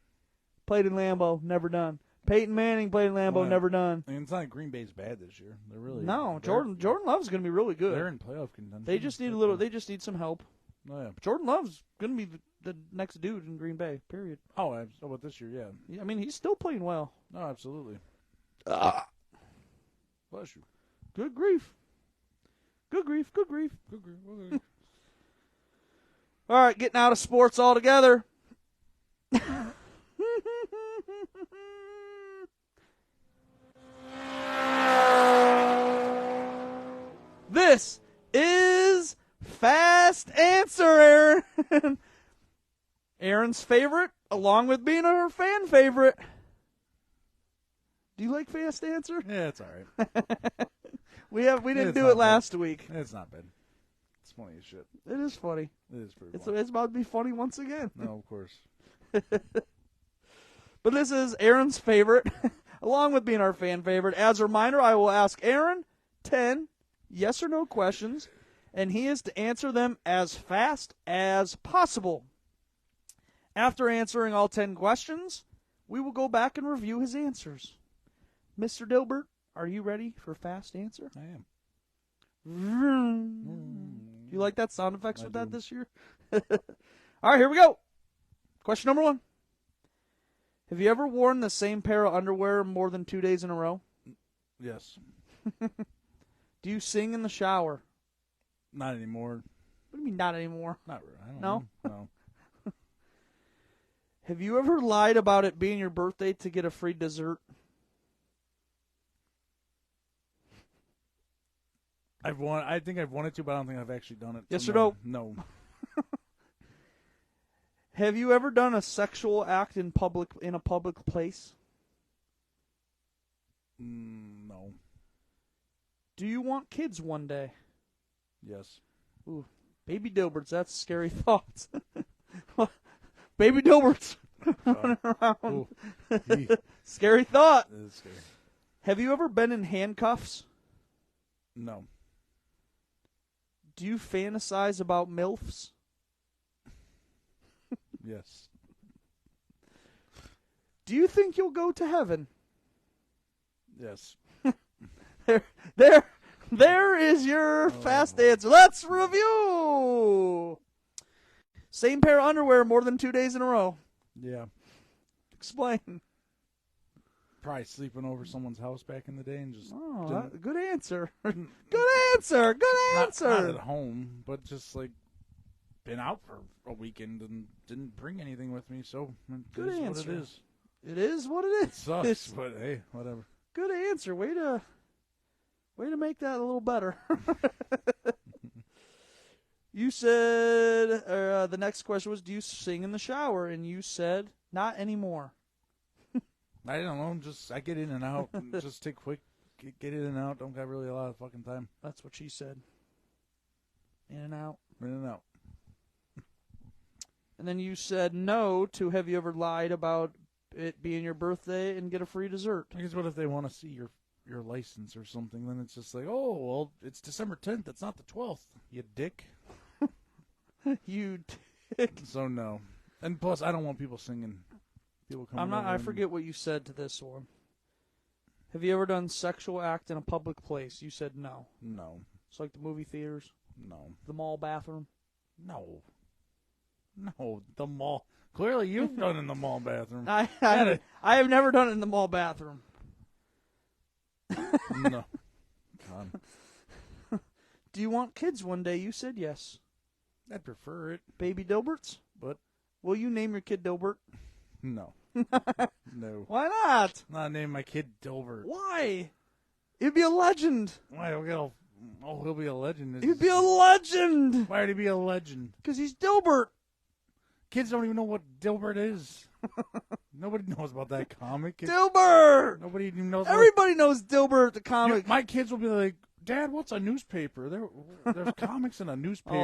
Speaker 1: played in Lambeau, never done. Peyton Manning played in Lambeau, never done.
Speaker 2: I mean, it's not like Green Bay's bad this year. They're really
Speaker 1: no. Jordan Love's going to be really good.
Speaker 2: They're in playoff contention.
Speaker 1: They just need a little. They just need some help.
Speaker 2: Oh yeah,
Speaker 1: Jordan Love's going to be the next dude in Green Bay. Period.
Speaker 2: Oh, how about this year? Yeah.
Speaker 1: I mean, he's still playing well.
Speaker 2: No, absolutely. Bless you.
Speaker 1: Good grief. Good grief. Good grief.
Speaker 2: Good grief. Okay.
Speaker 1: All right, getting out of sports altogether. This is Fast Answer, Aaron. Aaron's favorite, along with being her fan favorite. Do you like Fast Answer?
Speaker 2: Yeah, it's all right.
Speaker 1: We didn't do it last week.
Speaker 2: It's not bad. It's funny as shit.
Speaker 1: It is funny.
Speaker 2: It is pretty funny.
Speaker 1: It's about to be funny once again.
Speaker 2: No, of course.
Speaker 1: But this is Aaron's favorite, along with being our fan favorite. As a reminder, I will ask Aaron 10 yes or no questions, and he is to answer them as fast as possible. After answering all 10 questions, we will go back and review his answers. Mr. Dilbert, are you ready for Fast Answer?
Speaker 2: I am.
Speaker 1: Do you like that sound effects with that this year? All right, here we go. Question number 1. Have you ever worn the same pair of underwear more than 2 days in a row?
Speaker 2: Yes.
Speaker 1: Do you sing in the shower?
Speaker 2: Not anymore.
Speaker 1: What do you mean not anymore?
Speaker 2: Not really. I don't
Speaker 1: No?
Speaker 2: know. No.
Speaker 1: Have you ever lied about it being your birthday to get a free dessert?
Speaker 2: I think I've wanted to, but I don't think I've actually done it.
Speaker 1: Yes or no?
Speaker 2: No.
Speaker 1: Have you ever done a sexual act in a public place?
Speaker 2: No.
Speaker 1: Do you want kids one day?
Speaker 2: Yes.
Speaker 1: Ooh, baby Dilberts, that's scary thoughts. Baby Dilberts running around. Scary thought.
Speaker 2: It is scary.
Speaker 1: Have you ever been in handcuffs?
Speaker 2: No.
Speaker 1: Do you fantasize about MILFs?
Speaker 2: Yes.
Speaker 1: Do you think you'll go to heaven?
Speaker 2: Yes.
Speaker 1: There is your fast answer. Let's review. Same pair of underwear more than 2 days in a row.
Speaker 2: Yeah.
Speaker 1: Explain.
Speaker 2: Probably sleeping over someone's house back in the day and just...
Speaker 1: Oh, good answer. Good answer. Good answer.
Speaker 2: Not at home, but just like been out for a weekend and didn't bring anything with me, so
Speaker 1: good
Speaker 2: it is
Speaker 1: answer.
Speaker 2: what it is.
Speaker 1: It is what it is.
Speaker 2: It sucks, but hey, whatever.
Speaker 1: Good answer. Way to make that a little better. You said, the next question was, do you sing in the shower? And you said, not anymore.
Speaker 2: I don't know. I get in and out. Just take quick, get in and out. Don't got really a lot of fucking time.
Speaker 1: That's what she said. In and out.
Speaker 2: In and out.
Speaker 1: And then you said no to have you ever lied about it being your birthday and get a free dessert?
Speaker 2: I guess what if they want to see your license or something? Then it's just like, oh, well, it's December 10th. It's not the 12th. You dick.
Speaker 1: You dick.
Speaker 2: So no. And plus, I don't want people singing. People coming over
Speaker 1: I forget what you said to this one. Have you ever done sexual act in a public place? You said no.
Speaker 2: No.
Speaker 1: It's like the movie theaters?
Speaker 2: No.
Speaker 1: The mall bathroom?
Speaker 2: No. No, the mall. Clearly, you've done in the mall bathroom.
Speaker 1: I have never done it in the mall bathroom.
Speaker 2: No. God.
Speaker 1: Do you want kids one day? You said yes.
Speaker 2: I'd prefer it.
Speaker 1: Baby Dilberts?
Speaker 2: But
Speaker 1: will you name your kid Dilbert?
Speaker 2: No. No.
Speaker 1: Why not?
Speaker 2: Not name my kid Dilbert.
Speaker 1: Why? It'd be a legend.
Speaker 2: Why? Oh, he'll be a legend.
Speaker 1: He'd be a legend.
Speaker 2: Why would he be a legend?
Speaker 1: Because he's Dilbert.
Speaker 2: Kids don't even know what Dilbert is. Nobody knows about that comic.
Speaker 1: Dilbert.
Speaker 2: Nobody even knows.
Speaker 1: Everybody knows Dilbert, the comic.
Speaker 2: My kids will be like, Dad, what's a newspaper? There's comics in a newspaper.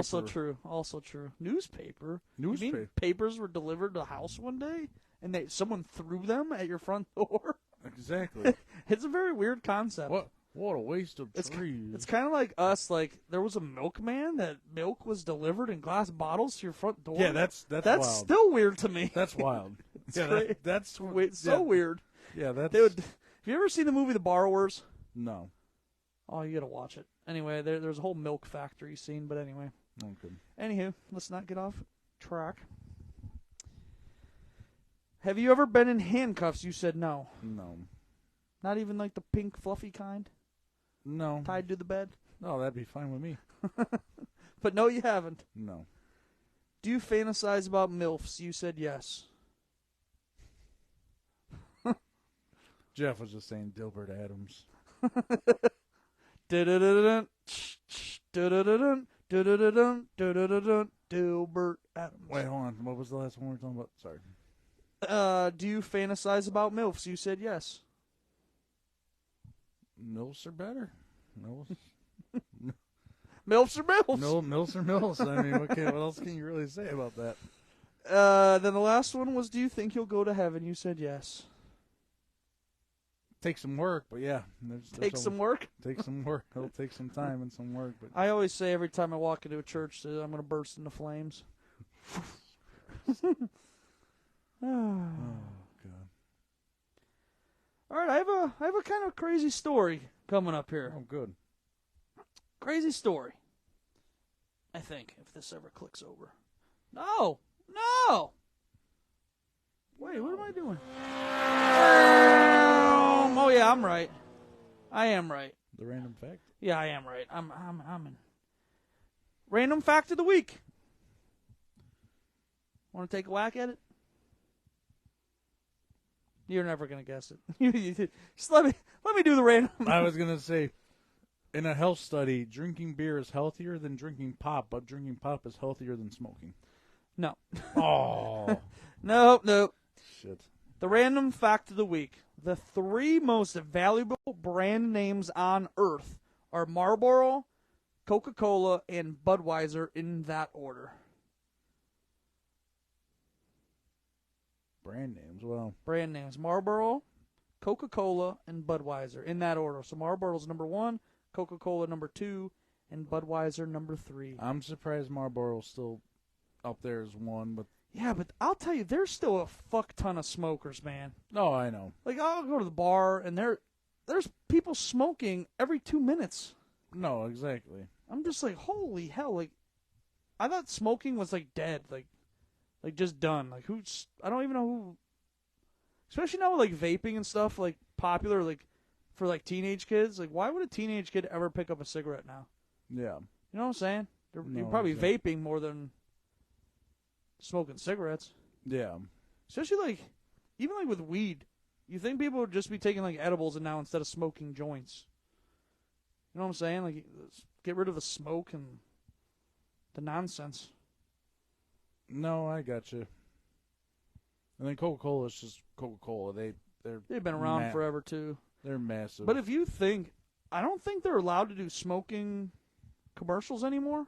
Speaker 1: Also true. Newspaper? You mean papers were delivered to the house one day and someone threw them at your front door?
Speaker 2: Exactly.
Speaker 1: It's a very weird concept.
Speaker 2: What a waste of trees.
Speaker 1: It's kind of like us. Like, there was a milkman that milk was delivered in glass bottles to your front door.
Speaker 2: Yeah, that's wild.
Speaker 1: Still weird to me.
Speaker 2: That's wild.
Speaker 1: That's so weird.
Speaker 2: Yeah, that's...
Speaker 1: Have you ever seen the movie The Borrowers?
Speaker 2: No.
Speaker 1: Oh, you got to watch it. Anyway, there's a whole milk factory scene, but anyway.
Speaker 2: Okay.
Speaker 1: Anywho, let's not get off track. Have you ever been in handcuffs? You said no.
Speaker 2: No.
Speaker 1: Not even like the pink fluffy kind?
Speaker 2: No.
Speaker 1: Tied to the bed?
Speaker 2: No, that'd be fine with me.
Speaker 1: But no, you haven't.
Speaker 2: No.
Speaker 1: Do you fantasize about MILFs? You said yes.
Speaker 2: Jeff was just saying Dilbert Adams.
Speaker 1: Dilbert Adams.
Speaker 2: Wait, hold on. What was the last one we were talking about? Sorry.
Speaker 1: Do you fantasize about MILFs? You said yes.
Speaker 2: MILFs are better. MILFs.
Speaker 1: MILFs are MILFs.
Speaker 2: MILFs are MILFs. I mean, what else can you really say about that?
Speaker 1: Then the last one was, do you think you'll go to heaven? You said yes.
Speaker 2: Take some work, but yeah.
Speaker 1: Take some work?
Speaker 2: Take some work. It'll take some time and some work. But
Speaker 1: I always say every time I walk into a church that I'm going to burst into flames.
Speaker 2: Oh, God.
Speaker 1: All right, I have a kind of crazy story coming up here.
Speaker 2: Oh, good.
Speaker 1: Crazy story. I think, if this ever clicks over. No! Wait, what am I doing? Oh yeah, I'm right. I am right.
Speaker 2: The random fact?
Speaker 1: Yeah, I am right. I'm in. Random fact of the week. Want to take a whack at it? You're never gonna guess it. Just let me do the random.
Speaker 2: I was gonna say, in a health study, drinking beer is healthier than drinking pop, but drinking pop is healthier than smoking.
Speaker 1: No.
Speaker 2: Oh.
Speaker 1: Nope.
Speaker 2: Shit.
Speaker 1: The random fact of the week. The 3 most valuable brand names on Earth are Marlboro, Coca-Cola, and Budweiser in that order.
Speaker 2: Brand names, well.
Speaker 1: Brand names. Marlboro, Coca-Cola, and Budweiser in that order. So Marlboro's number 1, Coca-Cola number 2, and Budweiser number 3.
Speaker 2: I'm surprised Marlboro's still up there as 1, but...
Speaker 1: Yeah, but I'll tell you, there's still a fuck ton of smokers, man.
Speaker 2: Oh, I know.
Speaker 1: Like, I'll go to the bar, and there's people smoking every 2 minutes.
Speaker 2: No, exactly.
Speaker 1: I'm just like, holy hell, like, I thought smoking was, like, dead, like just done. Like, I don't even know who, especially now with, like, vaping and stuff, like, popular, like, for, like, teenage kids. Like, why would a teenage kid ever pick up a cigarette now?
Speaker 2: Yeah.
Speaker 1: You know what I'm saying? You're
Speaker 2: No,
Speaker 1: probably
Speaker 2: exactly.
Speaker 1: vaping more than smoking cigarettes.
Speaker 2: Yeah.
Speaker 1: Especially, like, even, like, with weed. You think people would just be taking, like, edibles and now instead of smoking joints. You know what I'm saying? Like, get rid of the smoke and the nonsense.
Speaker 2: No, I got you. And then Coca-Cola is just Coca-Cola. They've
Speaker 1: been around forever, too.
Speaker 2: They're massive.
Speaker 1: But if you think, I don't think they're allowed to do smoking commercials anymore.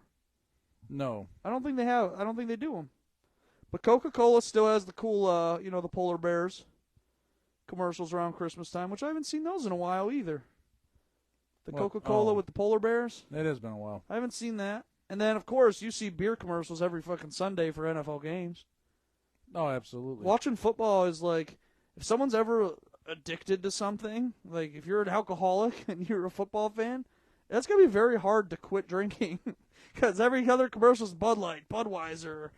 Speaker 2: No.
Speaker 1: I don't think they do them. But Coca-Cola still has the cool, the polar bears commercials around Christmas time, which I haven't seen those in a while either. The Coca-Cola with the polar bears.
Speaker 2: It has been a while.
Speaker 1: I haven't seen that. And then, of course, you see beer commercials every fucking Sunday for NFL games.
Speaker 2: Oh, absolutely.
Speaker 1: Watching football is like, if someone's ever addicted to something, like if you're an alcoholic and you're a football fan, that's going to be very hard to quit drinking. Because every other commercial is Bud Light, Budweiser,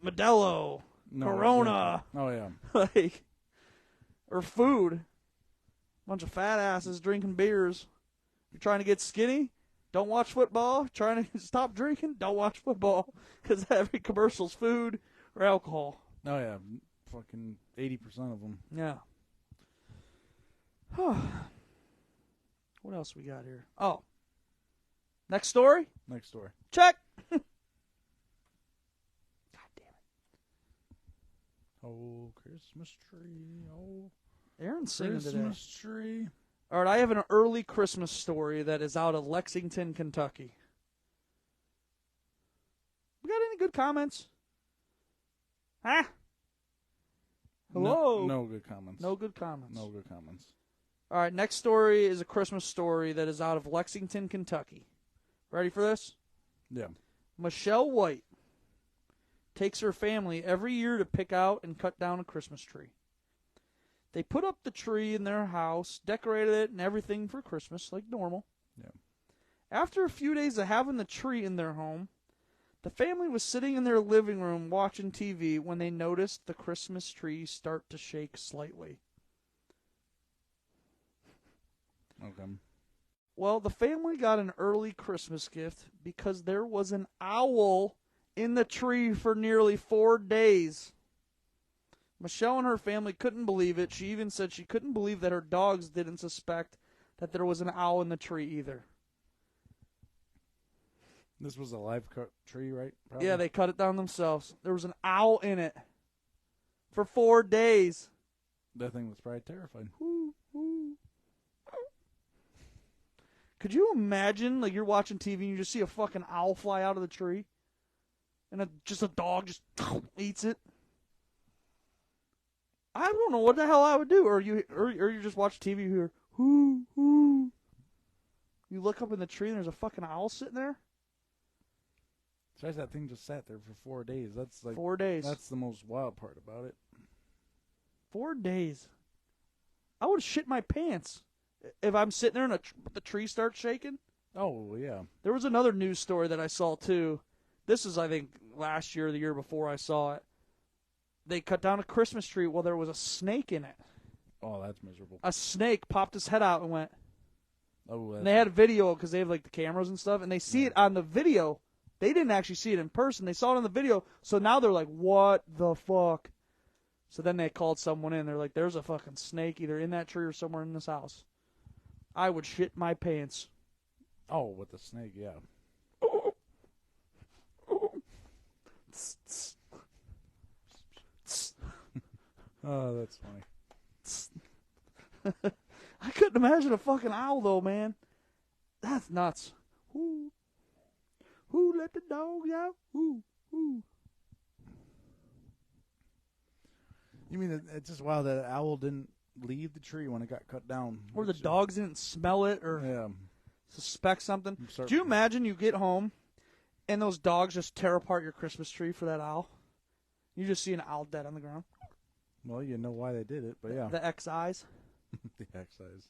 Speaker 1: Modelo, Corona.
Speaker 2: Exactly. Oh, yeah.
Speaker 1: Like, or food. Bunch of fat asses drinking beers. You're trying to get skinny? Don't watch football. Trying to stop drinking? Don't watch football. Because every commercial's food or alcohol.
Speaker 2: Oh, yeah. Fucking 80% of them.
Speaker 1: Yeah. What else we got here? Oh. Next story?
Speaker 2: Next story.
Speaker 1: Check. God damn it.
Speaker 2: Oh, Christmas tree. Oh,
Speaker 1: Aaron's singing today.
Speaker 2: Christmas tree.
Speaker 1: All right, I have an early Christmas story that is out of Lexington, Kentucky. We got any good comments? Huh? Hello?
Speaker 2: No good comments.
Speaker 1: No good comments.
Speaker 2: No good comments.
Speaker 1: All right, next story is a Christmas story that is out of Lexington, Kentucky. Ready for this?
Speaker 2: Yeah.
Speaker 1: Michelle White takes her family every year to pick out and cut down a Christmas tree. They put up the tree in their house, decorated it and everything for Christmas, like normal.
Speaker 2: Yeah.
Speaker 1: After a few days of having the tree in their home, the family was sitting in their living room watching TV when they noticed the Christmas tree start to shake slightly.
Speaker 2: Okay.
Speaker 1: Well, the family got an early Christmas gift because there was an owl in the tree for nearly 4 days. Michelle and her family couldn't believe it. She even said she couldn't believe that her dogs didn't suspect that there was an owl in the tree either.
Speaker 2: This was a live cut tree, right? Probably?
Speaker 1: Yeah, they cut it down themselves. There was an owl in it for 4 days.
Speaker 2: That thing was probably terrified.
Speaker 1: Could you imagine, like, you're watching TV and you just see a fucking owl fly out of the tree? And just a dog just eats it? I don't know what the hell I would do. Or you just watch TV, you hear, hoo, hoo. You look up in the tree and there's a fucking owl sitting there?
Speaker 2: Besides, that thing just sat there for 4 days. That's like
Speaker 1: 4 days.
Speaker 2: That's the most wild part about it.
Speaker 1: 4 days. I would shit my pants if I'm sitting there and the tree starts shaking.
Speaker 2: Oh, yeah.
Speaker 1: There was another news story that I saw, too. This is, I think, last year or the year before I saw it. They cut down a Christmas tree while there was a snake in it.
Speaker 2: Oh, that's miserable.
Speaker 1: A snake popped his head out and went.
Speaker 2: Oh,
Speaker 1: and they had a video because they have, like, the cameras and stuff, and they see it on the video. They didn't actually see it in person. They saw it on the video, so now they're like, what the fuck? So then they called someone in. They're like, there's a fucking snake either in that tree or somewhere in this house. I would shit my pants.
Speaker 2: Oh, with the snake, yeah. Oh, that's funny.
Speaker 1: I couldn't imagine a fucking owl, though, man. That's nuts. Who let the dogs out? Who?
Speaker 2: You mean it's just wild that owl didn't leave the tree when it got cut down?
Speaker 1: Or the dogs didn't smell it or suspect something? Do you imagine you get home and those dogs just tear apart your Christmas tree for that owl? You just see an owl dead on the ground.
Speaker 2: Well, you know why they did it, but yeah.
Speaker 1: The X-eyes.
Speaker 2: The X-eyes.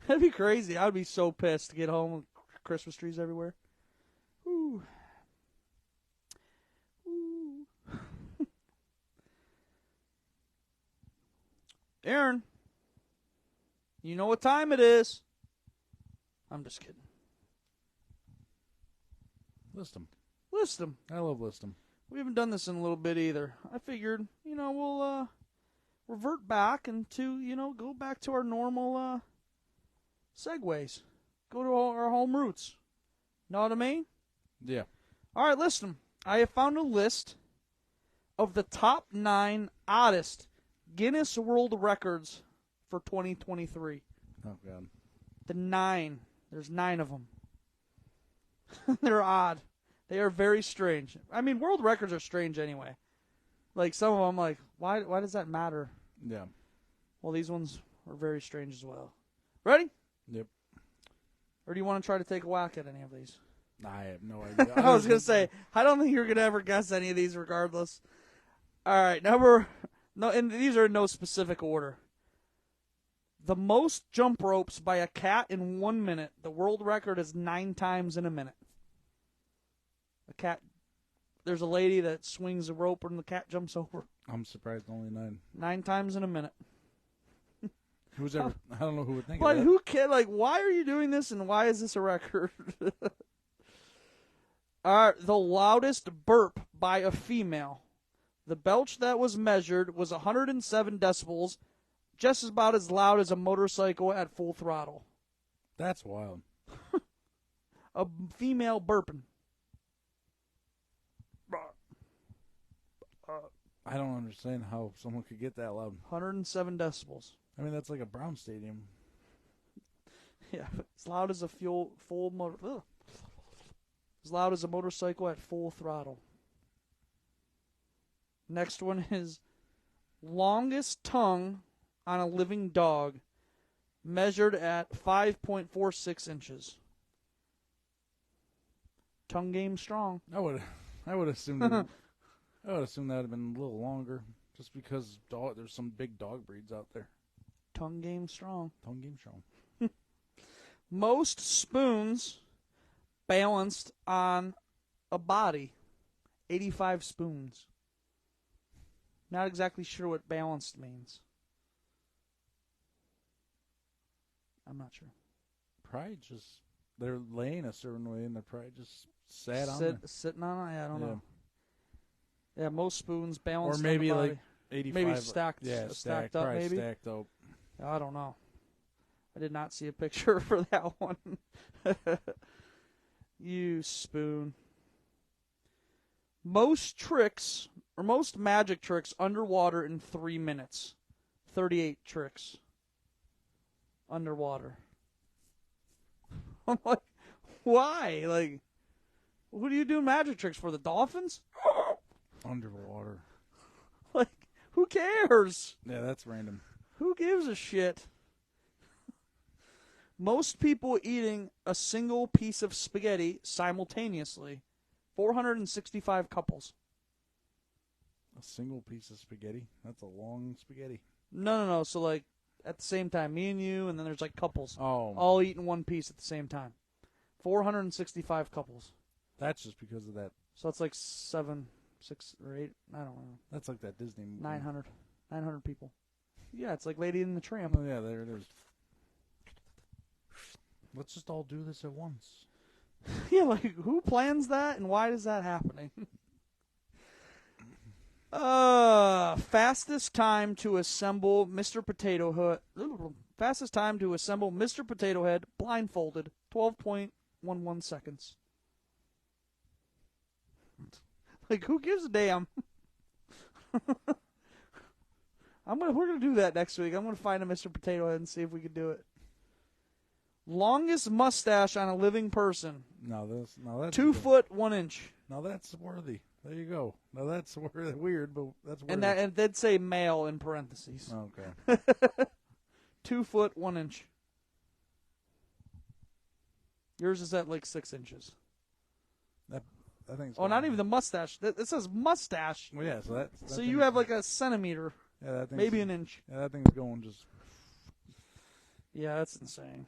Speaker 1: That'd be crazy. I would be so pissed to get home with Christmas trees everywhere. Ooh. Aaron, you know what time it is. I'm just kidding.
Speaker 2: List them.
Speaker 1: List them.
Speaker 2: I love list them.
Speaker 1: We haven't done this in a little bit either. I figured, we'll revert back and go back to our normal segues. Go to our home roots. Know what I mean?
Speaker 2: Yeah.
Speaker 1: All right, list them. I have found a list of the top 9 oddest Guinness World Records for 2023.
Speaker 2: Oh, God.
Speaker 1: The 9. There's 9 of them. They're odd. They are very strange. I mean, world records are strange anyway. Like, some of them, like, why does that matter?
Speaker 2: Yeah.
Speaker 1: Well, these ones are very strange as well. Ready?
Speaker 2: Yep.
Speaker 1: Or do you want to try to take a whack at any of these?
Speaker 2: I have no idea.
Speaker 1: I was going to say, I don't think you're going to ever guess any of these regardless. All right, and these are in no specific order. The most jump ropes by a cat in 1 minute. The world record is 9 times in a minute. A cat. There's a lady that swings a rope and the cat jumps over.
Speaker 2: I'm surprised only 9.
Speaker 1: 9 times in a minute.
Speaker 2: Who's ever? I don't know who would think
Speaker 1: But
Speaker 2: of that.
Speaker 1: who can? Like, why are you doing this, and why is this a record? All right, the loudest burp by a female. The belch that was measured was 107 decibels, just about as loud as a motorcycle at full throttle.
Speaker 2: That's wild.
Speaker 1: a female burping.
Speaker 2: I don't understand how someone could get that loud.
Speaker 1: 107 decibels.
Speaker 2: I mean, that's like a Brown Stadium.
Speaker 1: Yeah, as loud as a full motor. Ugh. As loud as a motorcycle at full throttle. Next one is longest tongue on a living dog, measured at 5.46 inches. Tongue game strong.
Speaker 2: I would assume that. I would assume that would have been a little longer, just because there's some big dog breeds out there.
Speaker 1: Tongue game strong.
Speaker 2: Tongue game strong.
Speaker 1: Most spoons balanced on a body. 85 spoons. Not exactly sure what balanced means. I'm not sure.
Speaker 2: Probably just, they're laying a certain way and they're probably just sitting on it.
Speaker 1: I don't know. Yeah, most spoons balanced
Speaker 2: or maybe
Speaker 1: on the body.
Speaker 2: like 85.
Speaker 1: Maybe stacked up,
Speaker 2: probably
Speaker 1: maybe.
Speaker 2: stacked up.
Speaker 1: I don't know. I did not see a picture for that one. You spoon. Most tricks, or most magic tricks underwater in 3 minutes. 38 tricks. Underwater. I'm like, why? Like, who do you do magic tricks for? The dolphins?
Speaker 2: Underwater.
Speaker 1: Like, who cares?
Speaker 2: Yeah, that's random.
Speaker 1: Who gives a shit? Most people eating a single piece of spaghetti simultaneously. 465 couples.
Speaker 2: A single piece of spaghetti? That's a long spaghetti.
Speaker 1: No. So, like, at the same time, me and you, and then there's, like, couples.
Speaker 2: Oh.
Speaker 1: All eating one piece at the same time. 465 couples.
Speaker 2: That's just because of that.
Speaker 1: So that's like 7, 6, or 8. I don't know.
Speaker 2: That's like that Disney movie.
Speaker 1: 900 people. Yeah, it's like Lady and the Tramp.
Speaker 2: Oh, yeah, there it is. Let's just all do this at once.
Speaker 1: Yeah, like, who plans that and why is that happening? Fastest time to assemble Mr. Potato Head. Fastest time to assemble Mr. Potato Head blindfolded. 12.11 seconds. Like, who gives a damn? We're gonna do that next week. I'm gonna find a Mr. Potato Head and see if we can do it. Longest mustache on a living person.
Speaker 2: No, that's
Speaker 1: 2 foot 1 inch.
Speaker 2: Now that's worthy. There you go. Now that's weird, but that's worthy.
Speaker 1: And they'd say male in parentheses.
Speaker 2: Okay.
Speaker 1: 2 foot 1 inch. Yours is at like 6 inches.
Speaker 2: I think.
Speaker 1: Oh, not even the mustache. It says mustache.
Speaker 2: Well, yeah. So
Speaker 1: so you have like a centimeter.
Speaker 2: Yeah, that
Speaker 1: maybe an inch.
Speaker 2: Yeah, that thing's going just.
Speaker 1: Yeah, that's insane.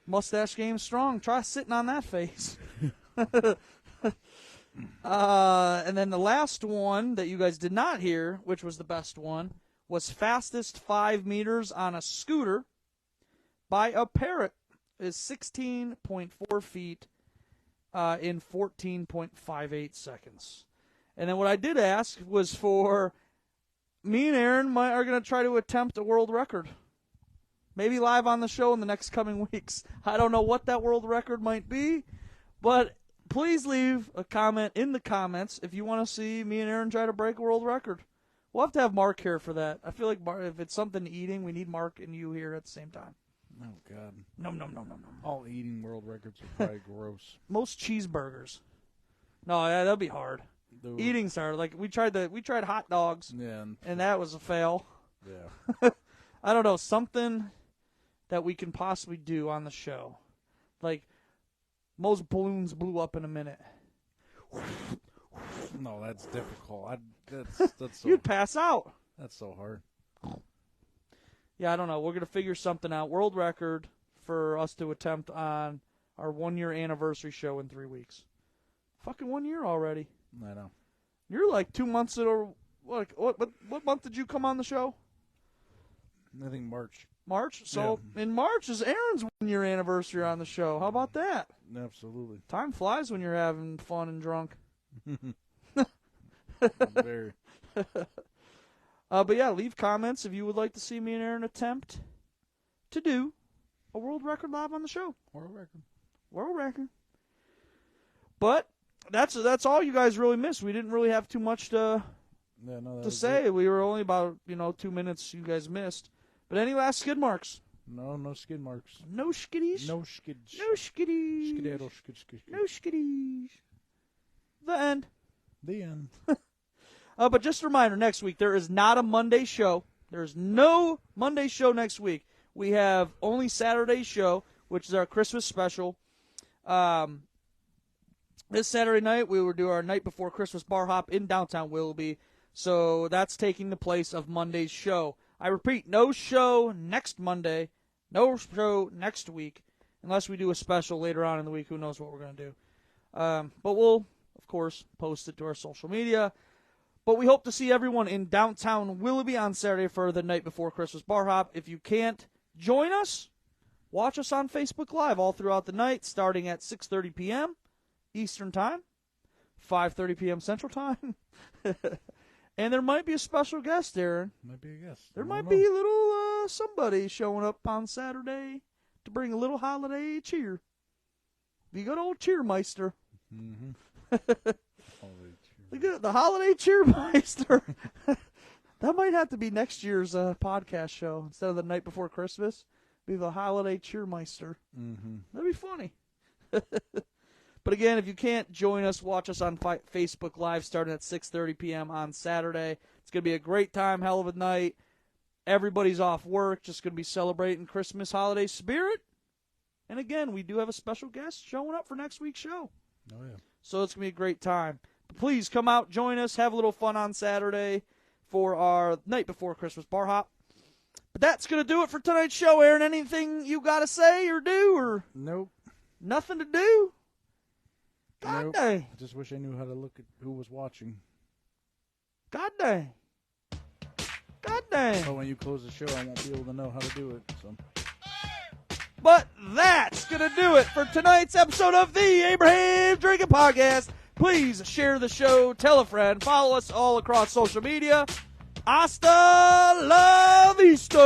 Speaker 1: Mustache game strong. Try sitting on that face. And then the last one that you guys did not hear, which was the best one, was fastest 5 meters on a scooter by a parrot is 16.4 feet in 14.58 seconds. And then what I did ask was for me and Aaron are going to try to attempt a world record. Maybe live on the show in the next coming weeks. I don't know what that world record might be, but please leave a comment in the comments if you want to see me and Aaron try to break a world record. We'll have to have Mark here for that. I feel like if it's something eating, we need Mark and you here at the same time.
Speaker 2: Oh, God.
Speaker 1: No.
Speaker 2: All eating world records are probably gross.
Speaker 1: Most cheeseburgers. No, yeah, that'd be hard.
Speaker 2: Dude.
Speaker 1: Eating's hard. Like we tried hot dogs.
Speaker 2: Yeah.
Speaker 1: And that was a fail.
Speaker 2: Yeah.
Speaker 1: I don't know, something that we can possibly do on the show. Like, most balloons blew up in a minute.
Speaker 2: No, that's difficult. That's so,
Speaker 1: You'd pass out.
Speaker 2: That's so hard.
Speaker 1: Yeah, I don't know. We're going to figure something out. World record for us to attempt on our 1-year anniversary show in 3 weeks. Fucking 1 year already.
Speaker 2: I know.
Speaker 1: You're like 2 months or what month did you come on the show?
Speaker 2: I think March.
Speaker 1: March? So in March is Aaron's 1-year anniversary on the show. How about that?
Speaker 2: Absolutely.
Speaker 1: Time flies when you're having fun and drunk.
Speaker 2: Very.
Speaker 1: But yeah, leave comments if you would like to see me and Aaron attempt to do a world record live on the show.
Speaker 2: World record.
Speaker 1: World record. But that's all you guys really missed. We didn't really have too much to say.
Speaker 2: Good.
Speaker 1: We were only about 2 minutes you guys missed. But any last skid marks?
Speaker 2: No skid marks.
Speaker 1: No skiddies?
Speaker 2: No skids.
Speaker 1: No skiddies.
Speaker 2: Skidaddle, skid.
Speaker 1: No skiddies. The end.
Speaker 2: The end.
Speaker 1: But just a reminder, next week there is not a Monday show. There's no Monday show next week. We have only Saturday show, which is our Christmas special. This Saturday night, we will do our Night Before Christmas bar hop in downtown Willoughby. So that's taking the place of Monday's show. I repeat, no show next Monday, no show next week, unless we do a special later on in the week. Who knows what we're going to do. But we'll, of course, post it to our social media. But we hope to see everyone in downtown Willoughby on Saturday for the Night Before Christmas bar hop. If you can't join us, watch us on Facebook Live all throughout the night, starting at 6:30 p.m. Eastern Time, 5:30 p.m. Central Time. And there might be a special guest, Aaron.
Speaker 2: Might be a guest.
Speaker 1: There might be a little somebody showing up on Saturday to bring a little holiday cheer. The good old cheermeister.
Speaker 2: Mm-hmm.
Speaker 1: The holiday cheermeister. That might have to be next year's podcast show instead of the Night Before Christmas. Be the holiday cheermeister.
Speaker 2: Mm-hmm.
Speaker 1: That'd be funny. But again, if you can't join us, watch us on Facebook Live starting at 6:30 p.m. on Saturday. It's going to be a great time, hell of a night. Everybody's off work, just going to be celebrating Christmas holiday spirit. And again, we do have a special guest showing up for next week's show.
Speaker 2: Oh, yeah.
Speaker 1: So it's going to be a great time. But please come out, join us, have a little fun on Saturday for our Night Before Christmas bar hop. But that's going to do it for tonight's show, Aaron. Anything you got to say or do? Or
Speaker 2: Nope.
Speaker 1: Nothing to do? God
Speaker 2: Nope.
Speaker 1: dang.
Speaker 2: I just wish I knew how to look at who was watching.
Speaker 1: God dang. God dang.
Speaker 2: But when you close the show, I won't be able to know how to do it. So.
Speaker 1: But that's going to do it for tonight's episode of the Abraham Drinking Podcast. Please share the show, tell a friend, follow us all across social media. Hasta la vista.